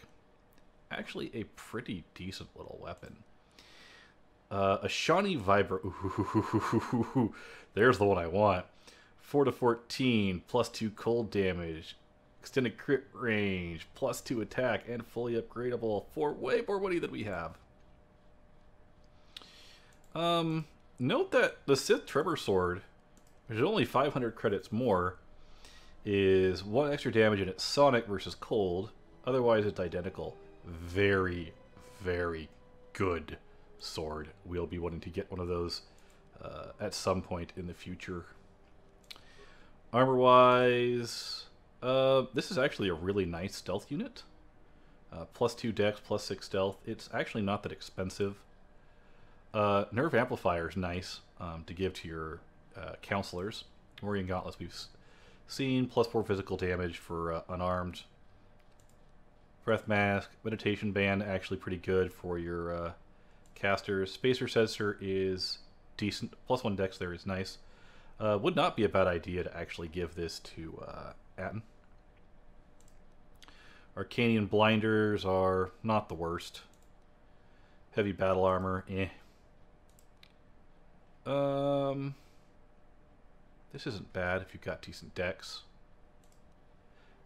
Actually, a pretty decent little weapon. A Shawnee Vibro. Ooh, there's the one I want. 4 to 14, plus 2 cold damage, extended crit range, plus 2 attack, and fully upgradable for way more money than we have. Note that the Sith Tremor Sword, which is only 500 credits more, is 1 extra damage and it's sonic versus cold. Otherwise, it's identical. Very, very good sword. We'll be wanting to get one of those at some point in the future. Armor-wise, this is actually a really nice stealth unit. +2 dex, +6 stealth. It's actually not that expensive. Nerve Amplifier is nice to give to your counselors. Warrior Gauntlets we've seen, +4 physical damage for unarmed. Breath Mask, Meditation Band, actually pretty good for your casters. Spacer Sensor is decent. +1 dex there is nice. Would not be a bad idea to actually give this to Atten. Arcanian Blinders are not the worst. Heavy Battle Armor, eh. This isn't bad if you've got decent decks.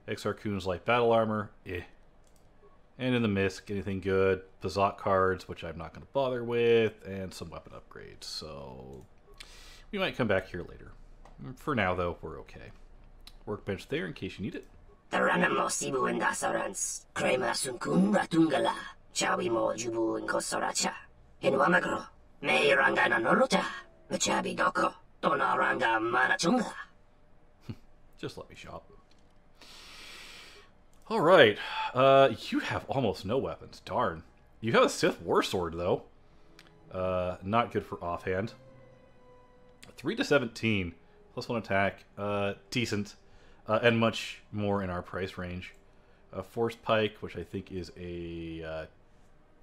Exarchun's Light Battle Armor, eh. And in the Misk, anything good. Pazot cards, which I'm not going to bother with, and some weapon upgrades. So we might come back here later. For now, though, we're okay. Workbench there in case you need it. Taranamo Sibu and Dasarans, Krema Sunkun Ratungala, Chawi Mo Jubu and Kosoracha, in Wamagro, May Rangana Norocha, the Chabi Doko, Dona Ranga Manachunga. Just let me shop. Alright, you have almost no weapons. Darn. You have a Sith War Sword, though. Not good for offhand. 3 to 17, +1 attack. Decent. And much more in our price range. Force Pike, which I think is a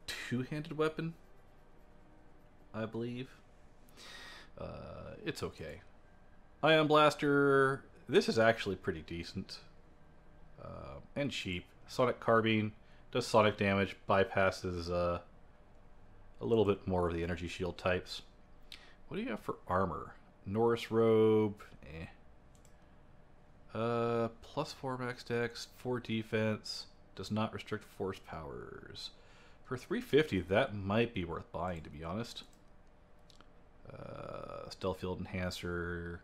two-handed weapon, I believe. It's okay. Ion Blaster, this is actually pretty decent. And cheap. Sonic Carbine does sonic damage, bypasses a little bit more of the energy shield types. What do you have for armor? Norris Robe, eh. +4 max dex, 4 defense, does not restrict force powers. For 350, that might be worth buying, to be honest. Stealth Field Enhancer,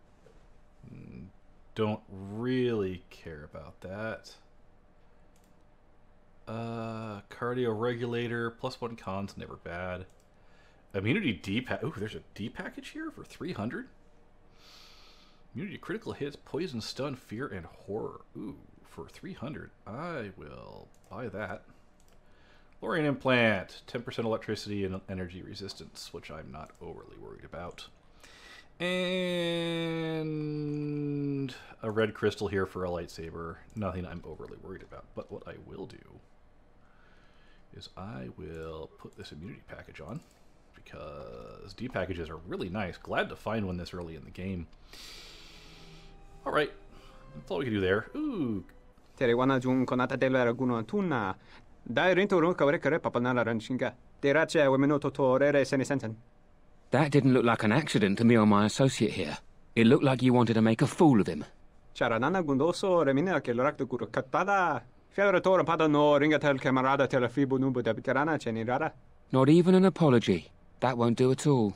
don't really care about that. Cardio Regulator, +1 cons, never bad. Immunity D pack. Ooh, there's a D package here for 300. Immunity to critical hits, poison, stun, fear, and horror. Ooh, for 300. I will buy that. Lorian Implant, 10% electricity and energy resistance, which I'm not overly worried about. And a red crystal here for a lightsaber. Nothing I'm overly worried about. But what I will do is I will put this immunity package on, because D packages are really nice. Glad to find one this early in the game. Alright, that's all we can do there. Ooh. Terewana jung konata dela raguno tuna. Dai rinto ron kawrekare papanala ranchinga. Derache wemenoto torere senesenten. That didn't look like an accident to me or my associate here. It looked like you wanted to make a fool of him. Charanana gundoso remina che l'orakto guru katada. Fiaratore pada no ringatel camarada telefibu nubu de veterana cenirara. Not even an apology. That won't do at all.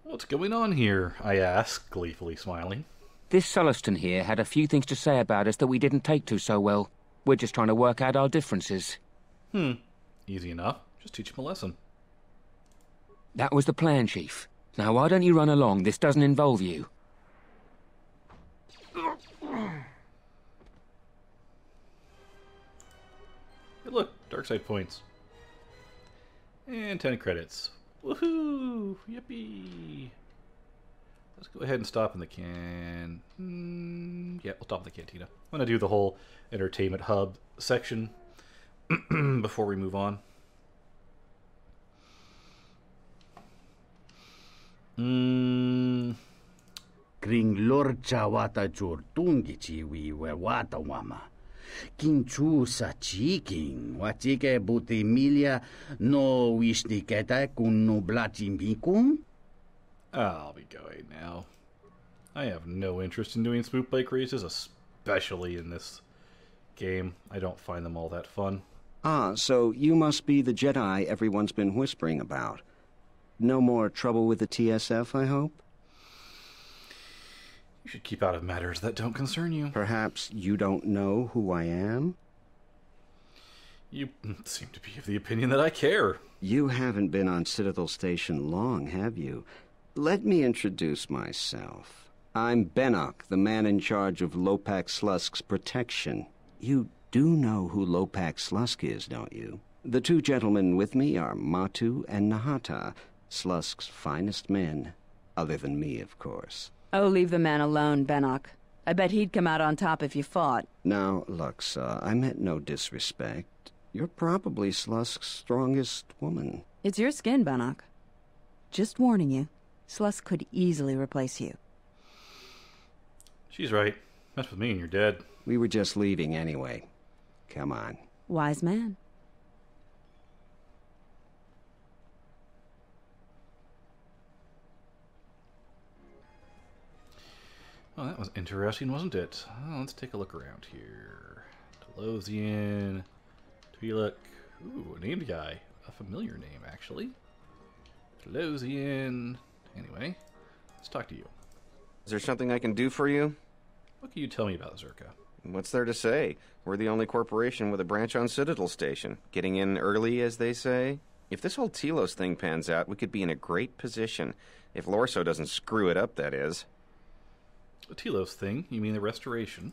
What's going on here? I asked, gleefully smiling. This Sulluston here had a few things to say about us that we didn't take to so well. We're just trying to work out our differences. Easy enough. Just teach him a lesson. That was the plan, Chief. Now why don't you run along? This doesn't involve you. Hey, look, Darkside points. And 10 credits. Woohoo! Yippee! Let's go ahead and stop in the yeah, we'll stop in the cantina. I'm going to do the whole entertainment hub section before we move on. Kringlorcha wata jortungi chiwi we wata wama. Kinchusa chiking, wachike butimilia no wishniketa kun no blachimbikum? I'll be going now. I have no interest in doing swoop bike races, especially in this game. I don't find them all that fun. Ah, so you must be the Jedi everyone's been whispering about. No more trouble with the TSF, I hope? You should keep out of matters that don't concern you. Perhaps you don't know who I am? You seem to be of the opinion that I care. You haven't been on Citadel Station long, have you? Let me introduce myself. I'm Benok, the man in charge of Lopak Slusk's protection. You do know who Lopak Slusk is, don't you? The two gentlemen with me are Matu and Nahata, Slusk's finest men. Other than me, of course. Oh, leave the man alone, Benok. I bet he'd come out on top if you fought. Now, Luxa, I meant no disrespect. You're probably Slusk's strongest woman. It's your skin, Benok. Just warning you, Slusk could easily replace you. She's right. Mess with me and you're dead. We were just leaving anyway. Come on. Wise man. Well, that was interesting, wasn't it? Oh, let's take a look around here. Delosian, Twi'lek. Ooh, a named guy. A familiar name, actually. Delosian. Anyway, let's talk to you. Is there something I can do for you? What can you tell me about Zerka? What's there to say? We're the only corporation with a branch on Citadel Station. Getting in early, as they say. If this whole Telos thing pans out, we could be in a great position. If Lorso doesn't screw it up, that is. The Telos thing? You mean the restoration?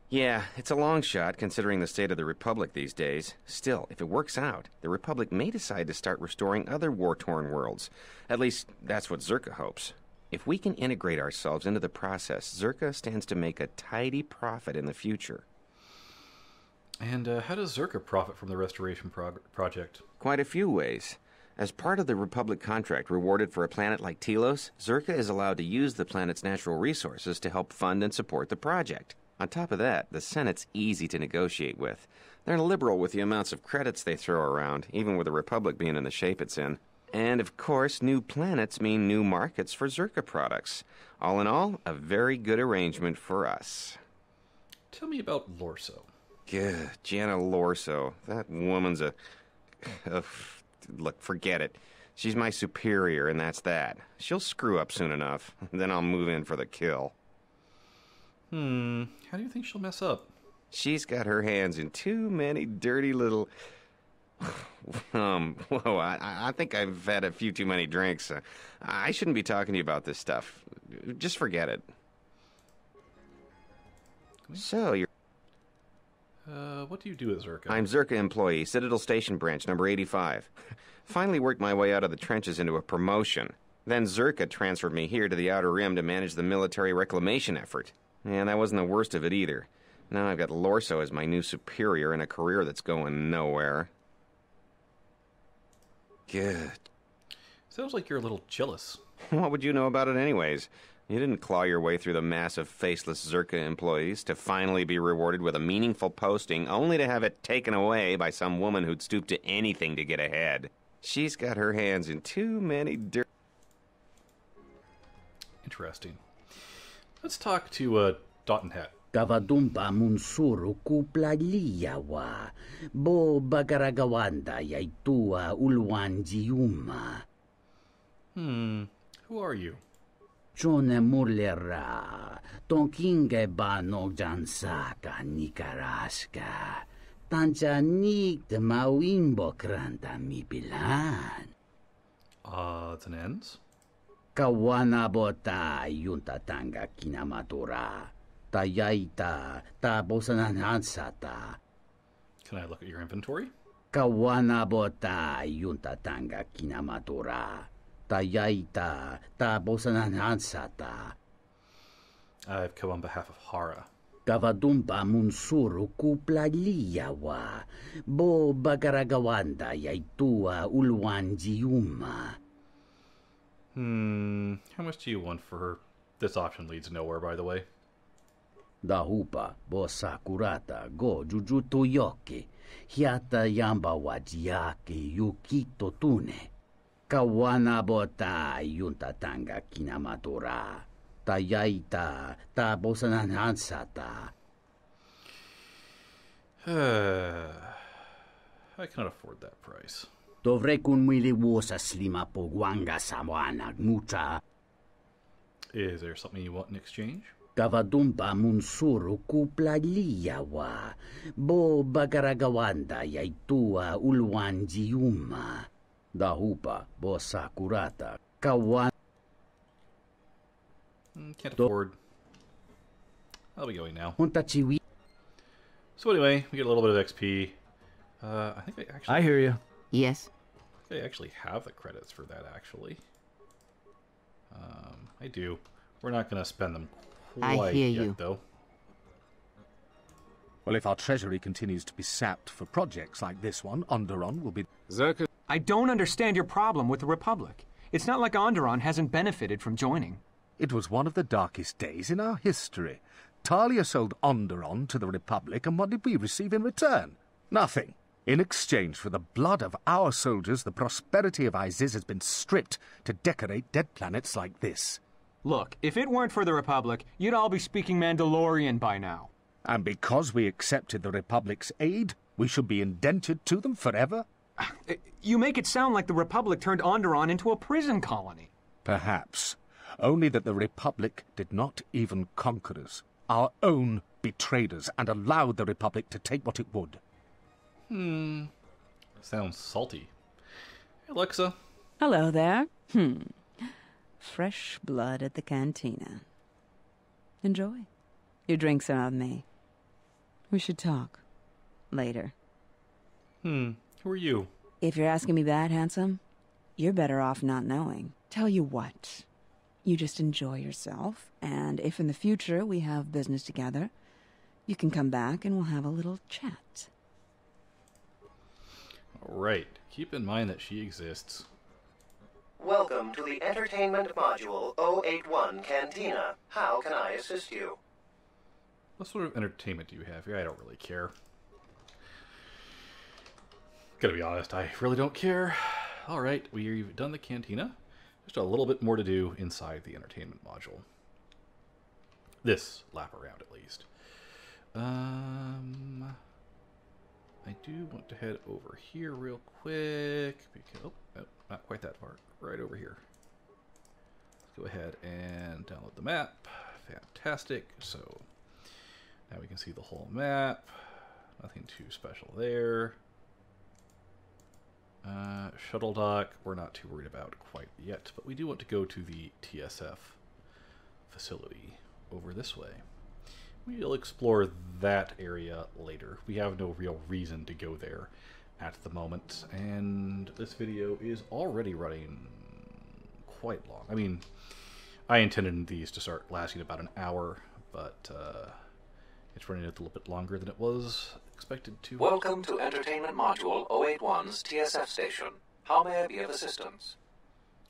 Yeah, it's a long shot, considering the state of the Republic these days. Still, if it works out, the Republic may decide to start restoring other war-torn worlds. At least, that's what Zerka hopes. If we can integrate ourselves into the process, Zerka stands to make a tidy profit in the future. And how does Zerka profit from the restoration project? Quite a few ways. As part of the Republic contract rewarded for a planet like Telos, Zerka is allowed to use the planet's natural resources to help fund and support the project. On top of that, the Senate's easy to negotiate with. They're liberal with the amounts of credits they throw around, even with the Republic being in the shape it's in. And, of course, new planets mean new markets for Zerka products. All in all, a very good arrangement for us. Tell me about Lorso. Good, Jenna Lorso. That woman's a... Look, forget it. She's my superior, and that's that. She'll screw up soon enough. Then I'll move in for the kill. How do you think she'll mess up? She's got her hands in too many dirty little... Whoa, I think I've had a few too many drinks. I shouldn't be talking to you about this stuff. Just forget it. So, you're... what do you do at Zerka? I'm Zerka employee, Citadel Station Branch, number 85. Finally worked my way out of the trenches into a promotion. Then Zerka transferred me here to the Outer Rim to manage the military reclamation effort. And that wasn't the worst of it either. Now I've got Lorso as my new superior and a career that's going nowhere. Good. Sounds like you're a little jealous. What would you know about it anyways? You didn't claw your way through the mass of faceless Zerka employees to finally be rewarded with a meaningful posting, only to have it taken away by some woman who'd stoop to anything to get ahead. She's got her hands in too many Interesting. Let's talk to Dottenhat. Kavadumpa munsuru kuplaliyawa, bo bagaragawanda yaitua ulwanjiuma. Who are you? Jone mulera, tonkinge ba nogjansaka nikaraska, tanjanik de mawimbo kranta mipilan. Odds and ends? Kawanabota yuntatanga kinamatura. Tayaita, tabosananansata. Can I look at your inventory? Kawanabota yuntatanga kinamatura. Tayaita, tabosananansata. I've come on behalf of Hara. Kavadumpa munsuru kuplaliyawa, bo bagaragawanda yaitua ulwanjiuma. How much do you want for her? This option leads nowhere, by the way. Dahupa, bo sakurata, go jujuto yoke, hiata yamba wajiake yukito tune. Kawana bota yuntatanga kinamatura. Tayaita, tabosananansata. I cannot afford that price. Dovrekun miliwosa slima pogwanga samoana mucha. Is there something you want in exchange? Kavadumpa munsuru kuplaliyawa, bo bagaragawanda yaitua ulwanjiuma. Dahupa, bo sakurata, kawan... Can't afford I'll be going now. Huntachiwi. So anyway, we get a little bit of XP. I think I actually... I hear you. Yes? I actually have the credits for that, actually. I do. We're not going to spend them quite yet, though. Well, if our treasury continues to be sapped for projects like this one, Onderon will be... Zerka. I don't understand your problem with the Republic. It's not like Onderon hasn't benefited from joining. It was one of the darkest days in our history. Talia sold Onderon to the Republic, and what did we receive in return? Nothing. In exchange for the blood of our soldiers, the prosperity of Iziz has been stripped to decorate dead planets like this. Look, if it weren't for the Republic, you'd all be speaking Mandalorian by now. And because we accepted the Republic's aid, we should be indentured to them forever? You make it sound like the Republic turned Onderon into a prison colony. Perhaps. Only that the Republic did not even conquer us. Our own betrayed us and allowed the Republic to take what it would. Sounds salty. Hey, Alexa. Hello there. Fresh blood at the cantina. Enjoy. Your drinks are on me. We should talk. Later. Who are you? If you're asking me that, handsome, you're better off not knowing. Tell you what. You just enjoy yourself, and if in the future we have business together, you can come back and we'll have a little chat. Alright. Keep in mind that she exists. Welcome to the Entertainment Module 081 Cantina. How can I assist you? What sort of entertainment do you have here? I don't really care. Gotta be honest, I really don't care. Alright, we've done the cantina. Just a little bit more to do inside the entertainment module. This lap around, at least. I do want to head over here real quick. Because, oh, not quite that far. Right over here. Let's go ahead and download the map. Fantastic. So, now we can see the whole map. Nothing too special there. Shuttle dock, we're not too worried about quite yet, but we do want to go to the TSF facility over this way. We'll explore that area later. We have no real reason to go there at the moment, and this video is already running quite long. I mean, I intended these to start lasting about an hour, but it's running a little bit longer than it was expected to. Welcome to Entertainment Module 081's TSF station. How may I be of assistance?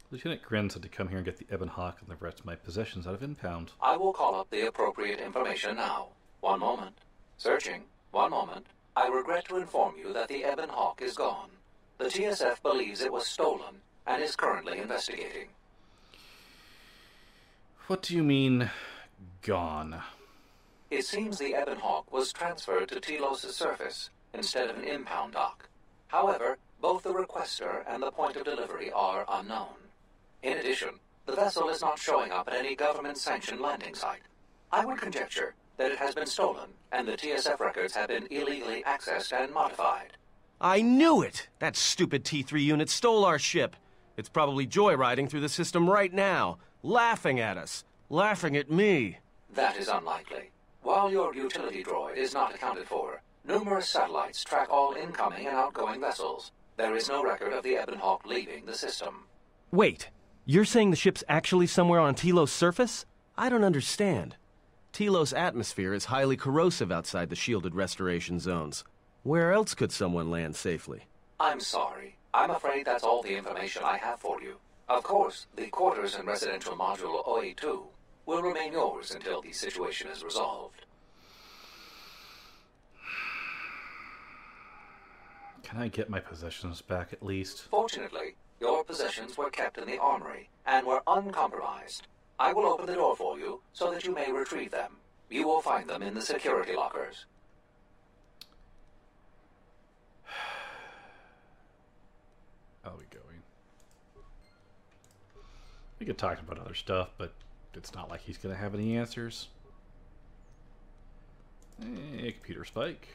Lieutenant Grin said to come here and get the Ebon Hawk and the rest of my possessions out of impound. I will call up the appropriate information now. One moment. Searching. One moment. I regret to inform you that the Ebon Hawk is gone. The TSF believes it was stolen and is currently investigating. What do you mean, gone? It seems the Ebon Hawk was transferred to Telos' surface instead of an impound dock. However, both the requester and the point of delivery are unknown. In addition, the vessel is not showing up at any government-sanctioned landing site. I would conjecture that it has been stolen, and the TSF records have been illegally accessed and modified. I knew it! That stupid T3 unit stole our ship. It's probably joyriding through the system right now, laughing at us, laughing at me. That is unlikely. While your utility droid is not accounted for, numerous satellites track all incoming and outgoing vessels. There is no record of the Ebon Hawk leaving the system. Wait, you're saying the ship's actually somewhere on Telos' surface? I don't understand. Telos' atmosphere is highly corrosive outside the shielded restoration zones. Where else could someone land safely? I'm sorry. I'm afraid that's all the information I have for you. Of course, the quarters in Residential Module 082 will remain yours until the situation is resolved. Can I get my possessions back at least? Fortunately, your possessions were kept in the armory and were uncompromised. I will open the door for you so that you may retrieve them. You will find them in the security lockers. I'll be going. We could talk about other stuff, but it's not like he's going to have any answers. Computer spike.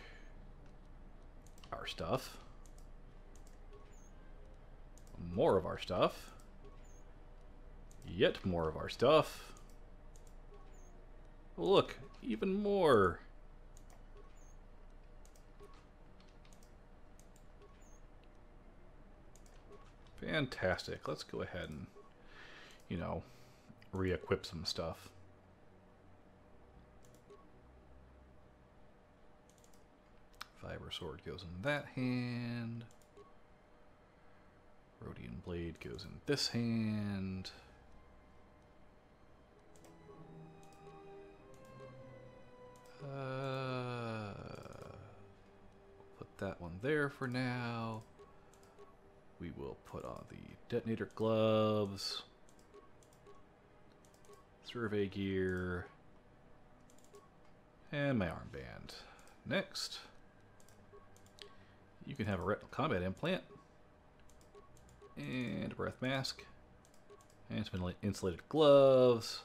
Our stuff. More of our stuff. Yet more of our stuff. Look, Even more. Fantastic. Let's go ahead and, you know, re-equip some stuff. Fiber sword goes in that hand. Rhodian blade goes in this hand. Put that one there for now. We will put on the detonator gloves, survey gear, and my armband. Next, you can have a retinal combat implant, and a breath mask, and some insulated gloves,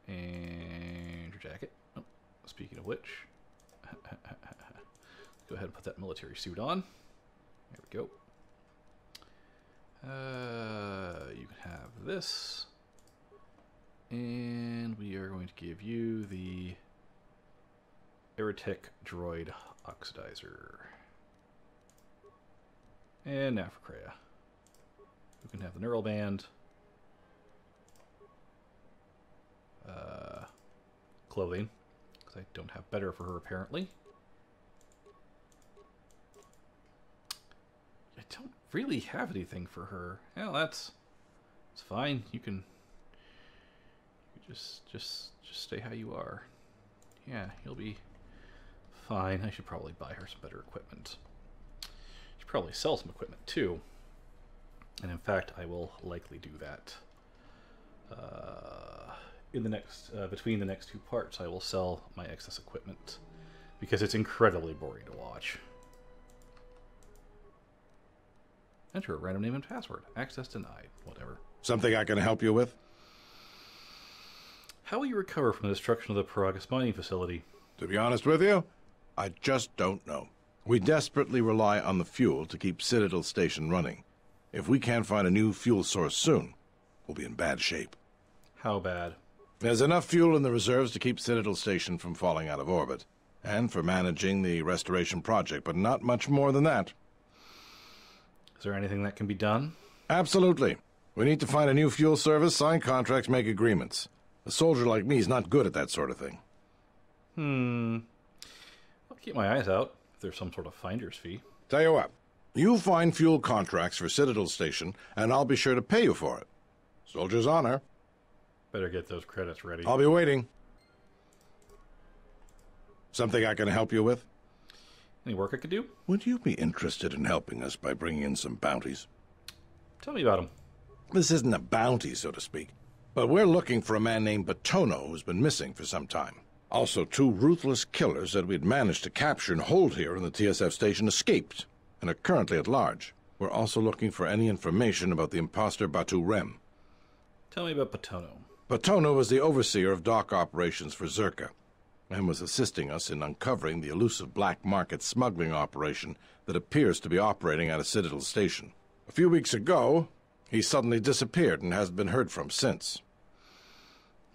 and your jacket. Oh, speaking of which, go ahead and put that military suit on. There we go. You can have this, and we are going to give you the Aerotech Droid Oxidizer. And now for Kreia. You can have the Neural Band, clothing, because I don't have better for her apparently. I don't really have anything for her. Well, it's fine. You can just stay how you are. Yeah, you'll be fine. I should probably buy her some better equipment. Should probably sell some equipment too. And in fact, I will likely do that. In the next, between the next two parts, I will sell my excess equipment because it's incredibly boring to watch. Enter a random name and password. Access denied. Whatever. Something I can help you with? How will you recover from the destruction of the Paragus mining facility? To be honest with you, I just don't know. We desperately rely on the fuel to keep Citadel Station running. If we can't find a new fuel source soon, we'll be in bad shape. How bad? There's enough fuel in the reserves to keep Citadel Station from falling out of orbit, and for managing the restoration project, but not much more than that. Is there anything that can be done? Absolutely. We need to find a new fuel service, sign contracts, make agreements. A soldier like me is not good at that sort of thing. I'll keep my eyes out if there's some sort of finder's fee. Tell you what, you find fuel contracts for Citadel Station, and I'll be sure to pay you for it. Soldier's honor. Better get those credits ready. I'll be waiting. Something I can help you with? Any work I could do? Would you be interested in helping us by bringing in some bounties? Tell me about them. This isn't a bounty, so to speak. But we're looking for a man named Batono who's been missing for some time. Also, two ruthless killers that we'd managed to capture and hold here in the TSF station escaped and are currently at large. We're also looking for any information about the imposter Batu Rem. Tell me about Batono. Batono was the overseer of dock operations for Zerka, and was assisting us in uncovering the elusive black market smuggling operation that appears to be operating out of Citadel Station. A few weeks ago, he suddenly disappeared and hasn't been heard from since.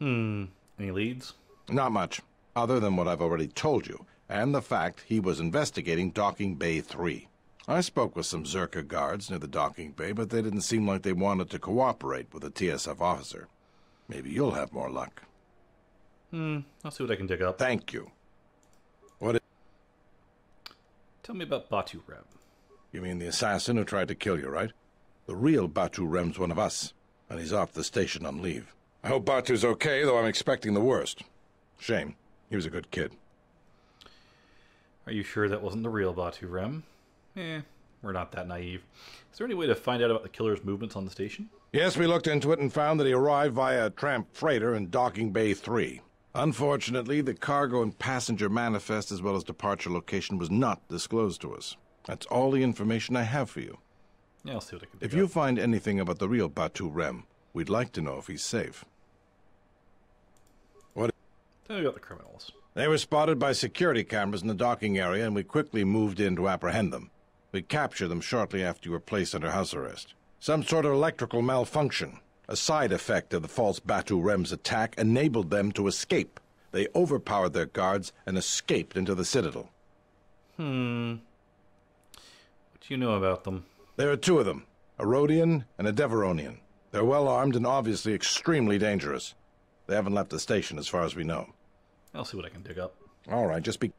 Any leads? Not much, other than what I've already told you, and the fact he was investigating Docking Bay 3. I spoke with some Zerka guards near the docking bay, but they didn't seem like they wanted to cooperate with a TSF officer. Maybe you'll have more luck. I'll see what I can dig up. Thank you. Tell me about Batu Rem. You mean the assassin who tried to kill you, right? The real Batu Rem's one of us, and he's off the station on leave. I hope Batu's okay, though I'm expecting the worst. Shame. He was a good kid. Are you sure that wasn't the real Batu Rem? We're not that naive. Is there any way to find out about the killer's movements on the station? Yes, we looked into it and found that he arrived via a tramp freighter in Docking Bay 3. Unfortunately, the cargo and passenger manifest as well as departure location was not disclosed to us. That's all the information I have for you. Yeah, I'll see what I can do. If you find anything about the real Batu Rem, we'd like to know if he's safe. What? Tell me about the criminals. They were spotted by security cameras in the docking area, and we quickly moved in to apprehend them. We captured them shortly after you were placed under house arrest. Some sort of electrical malfunction. A side effect of the false Batu Rem's attack enabled them to escape. They overpowered their guards and escaped into the Citadel. What do you know about them? There are two of them, a Rhodian and a Deveronian. They're well armed and obviously extremely dangerous. They haven't left the station as far as we know. I'll see what I can dig up. All right, just be...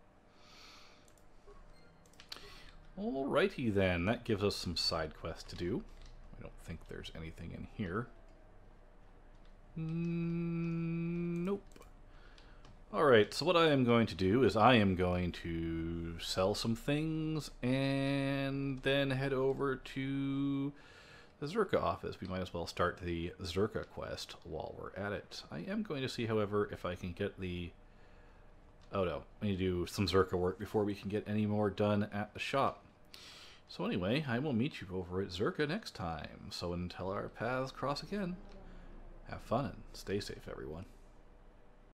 Alrighty then, that gives us some side quests to do. I don't think there's anything in here. Nope. Alright, so what I am going to do is I am going to sell some things and then head over to the Zerka office. We might as well start the Zerka quest while we're at it. I am going to see, however, if I can get the... Oh no, I need to do some Zerka work before we can get any more done at the shop. So anyway, I will meet you over at Zerka next time. So until our paths cross again, have fun and stay safe, everyone.